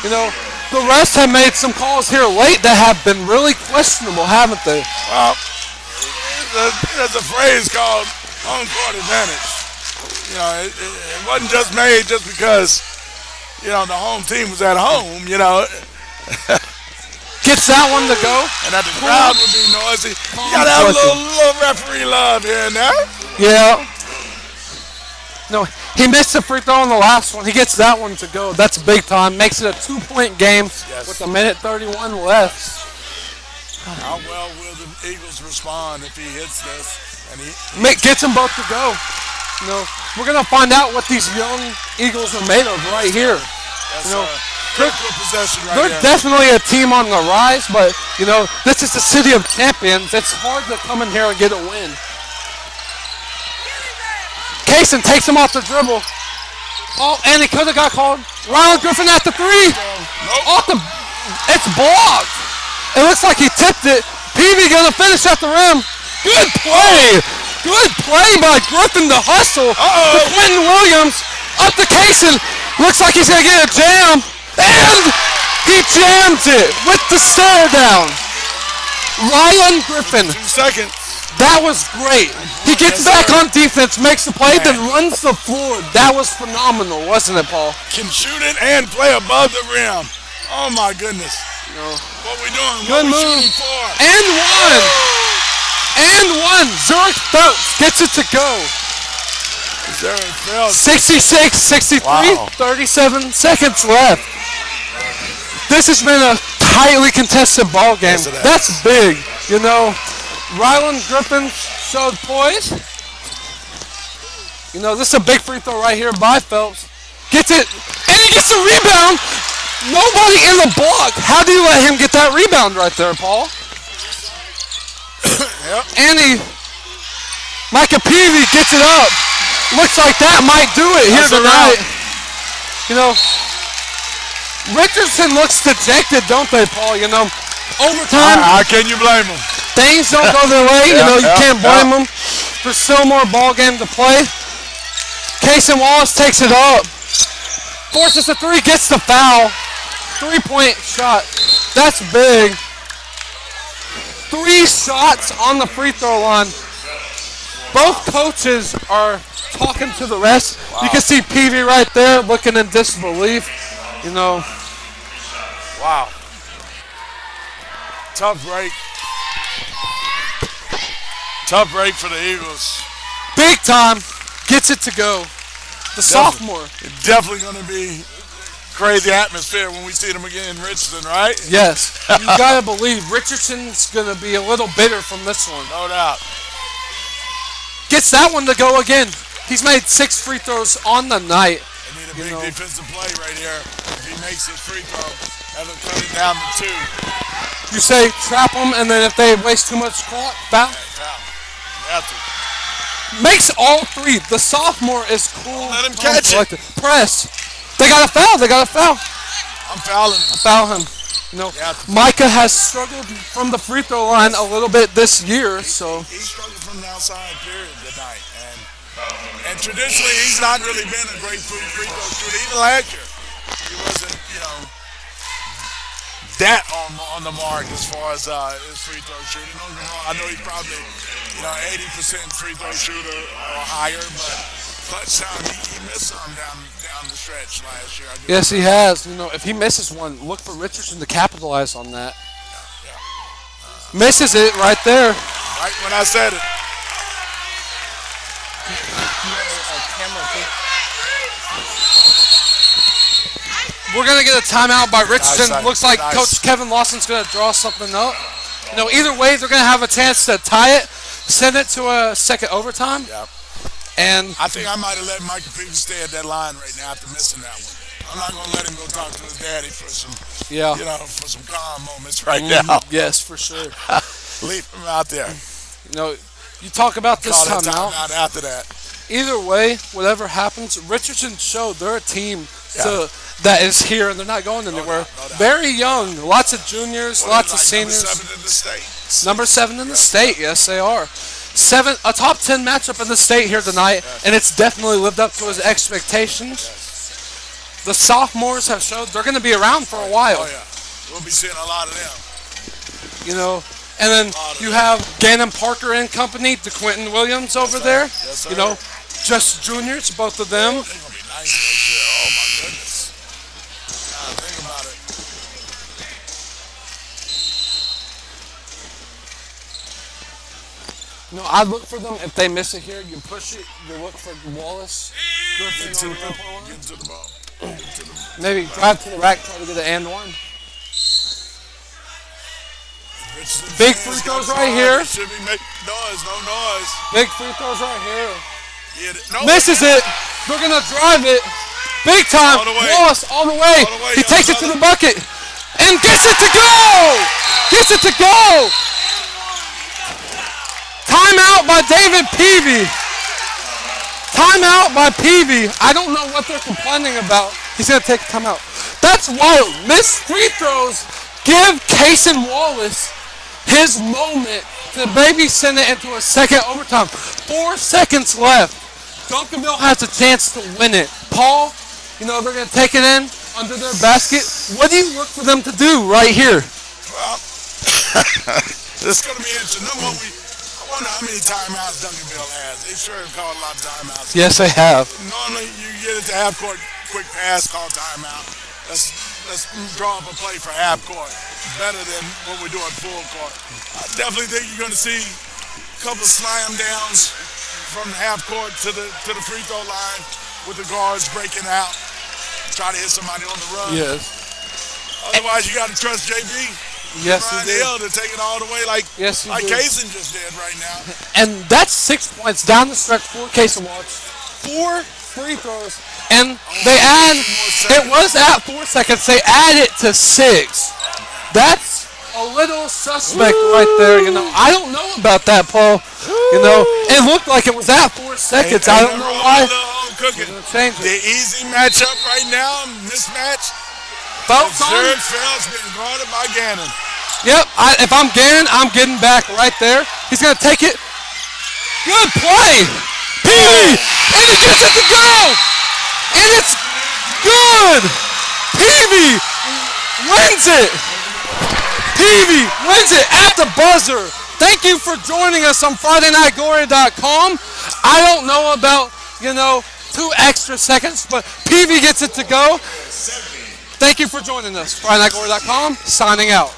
You know, the refs have made some calls here late that have been really questionable, haven't they? Well, there's a phrase called home court advantage. You know, it wasn't just made just because, you know, the home team was at home, you know. Gets that one to go. And that the crowd would be noisy. You gotta have a little referee love here and there. Yeah. No, he missed the free throw on the last one. He gets that one to go. That's big time. Makes it a 2-point game with 1:31 left. How well will the Eagles respond if he hits this? And he Gets them both to go. You know, we're gonna find out what these young Eagles are made of right here. that's You know, a critical possession right They're there. definitely a team on the rise, but you know, this is the city of champions. It's hard to come in here and get a win. Kaysen takes him off the dribble. Oh, and he could have got called. Ryland Griffin at the three. It's blocked. It looks like he tipped it. Peavy gonna finish at the rim. Good play. Good play by Griffin to hustle. To Quentin Williams. Up to Kaysen. Looks like he's gonna get a jam. And he jams it with the stare down. Ryland Griffin. 2 seconds. That was great. He gets back on defense, makes the play, then runs the floor. That was phenomenal, wasn't it, Paul? Can shoot it and play above the rim. Oh my goodness. What we doing? Good what we move. shooting for? And one. And one. Zurich Phelps gets it to go. Zurich Phelps. 66, 63, Wow. 37 seconds left. This has been a tightly contested ball game. Yes, it has. That's big. You know, Ryland Griffin showed poise. You know, this is a big free throw right here by Phelps. Gets it, and he gets the rebound. Nobody in the block. How do you let him get that rebound right there, Paul? Yep. And Micah Peavy gets it up. Looks like that might do it here That's tonight. enough. You know, Richardson looks dejected, don't they, Paul? You know, overtime, How can you blame him? things don't go their way. You know, you Yeah, can't blame them. There's still more ball game to play. Casey Wallace takes it up. Forces the three, gets the foul. 3-point shot. That's big. 3 shots on the free throw line. Both coaches are talking to the rest. You can see Peavy right there looking in disbelief. You know, Wow. Tough break. Tough break for the Eagles. big time, gets it to go. The sophomore. Definitely going to be crazy atmosphere when we see them again in Richardson, right? Yes. You got to believe Richardson's going to be a little bitter from this one. No doubt. Gets that one to go again. He's made 6 free throws on the night. They need a big defensive play right here. If he makes his free throw, that'll cut it down to 2. You say trap them, and then if they waste too much clock, foul. Foul. You have to. Makes all 3. The sophomore is cool. Let him catch it. Press. They got a foul. They got a foul. I'm fouling him. Foul him. You know, Micah has struggled from the free throw line a little bit this year, so. He struggled from the outside period tonight, and traditionally he's not really been a great free throw shooter. Even last year, he wasn't, that on the mark as far as his free throw shooting. Don't get me wrong, I know he's probably 80% free throw shooter or higher, but clutch time he missed some down the stretch last year. Yes, he has. If he misses one, look for Richardson to capitalize on that. Misses it right there. Right when I said it. We're going to get a timeout by Richardson. Nice. Looks like Nice. Coach Kevin Lawson's going to draw something up. Either way, they're going to have a chance to tie it, send it to a second overtime. Yeah. And I think I might have let Michael Peavy stay at that line right now after missing that one. I'm not going to let him go talk to his daddy for some, for some calm moments right now. Yes, for sure. Leave him out there. You talk about this Call that timeout. timeout after that. Either way, whatever happens, Richardson showed they're a team that is here and they're not going anywhere. No doubt. Very young, lots of juniors, lots of seniors. Number 7 in the state. Number 7 in the state, yes they are. A top 10 matchup in the state here tonight, and it's definitely lived up to his expectations. The sophomores have showed they're going to be around for a while. Oh yeah, we'll be seeing a lot of them. And then you have Gannon Parker and company, DeQuinton Williams over there. Yes, sir. Just juniors, both of them. They're going to be nice right there. Oh my goodness. Think about it. I look for them. If they miss it here, you push it. You look for Wallace. Griffin Get to on the the ball. front line. Get to the ball. Maybe drive to the rack, try to get an and one. Richardson Big fans free got throws right called. here. Should be make noise, no noise. Big free throws right here. No, Misses it. They're going to drive it. Big time. All the way. Wallace all the way. All the way, He young takes it to fella. the bucket and gets it to go. Gets it to go. Timeout by David Peavy. Timeout by Peavy. I don't know what they're complaining about. He's going to take a timeout. That's wild. Missed free throws. Give Kason Wallace his moment to maybe send it into a second overtime. 4 seconds left. Duncanville has a chance to win it. Paul, they're going to take it in under their basket. What do you look for them to do right here? Well, it's going to be interesting. Number one, I wonder how many timeouts Duncanville has. They sure have called a lot of timeouts. Yes, they have. Normally, you get it to half court, quick pass, call timeout. Let's draw up a play for half court. Better than what we do at full court. I definitely think you're going to see a couple of slam downs from the half court to the free throw line with the guards breaking out, try to hit somebody on the run. Yes. Otherwise, you got to trust JB. Yes, Ryan you do. Hill to take it all the way like Yes, you do. Kaysen just did right now. And that's 6 points down the stretch for Kason Wallace. 4 free throws. And they add, it was at 4 seconds, they add it to 6. That's a little suspect right there, I don't know about that, Paul. It looked like it was at 4 seconds. I don't know why. Change it. The easy matchup right now, mismatch. Folks on. Third foul's been guarded by Gannon. Yep, if I'm Gannon, I'm getting back right there. He's going to take it. Good play. Peavy, and he gets it to go. And it's good. Peavy wins it. Peavy wins it at the buzzer. Thank you for joining us on FridayNightGlory.com. I don't know about, 2 extra seconds, but PV gets it to go. Thank you for joining us. FridayNightGlory.com, signing out.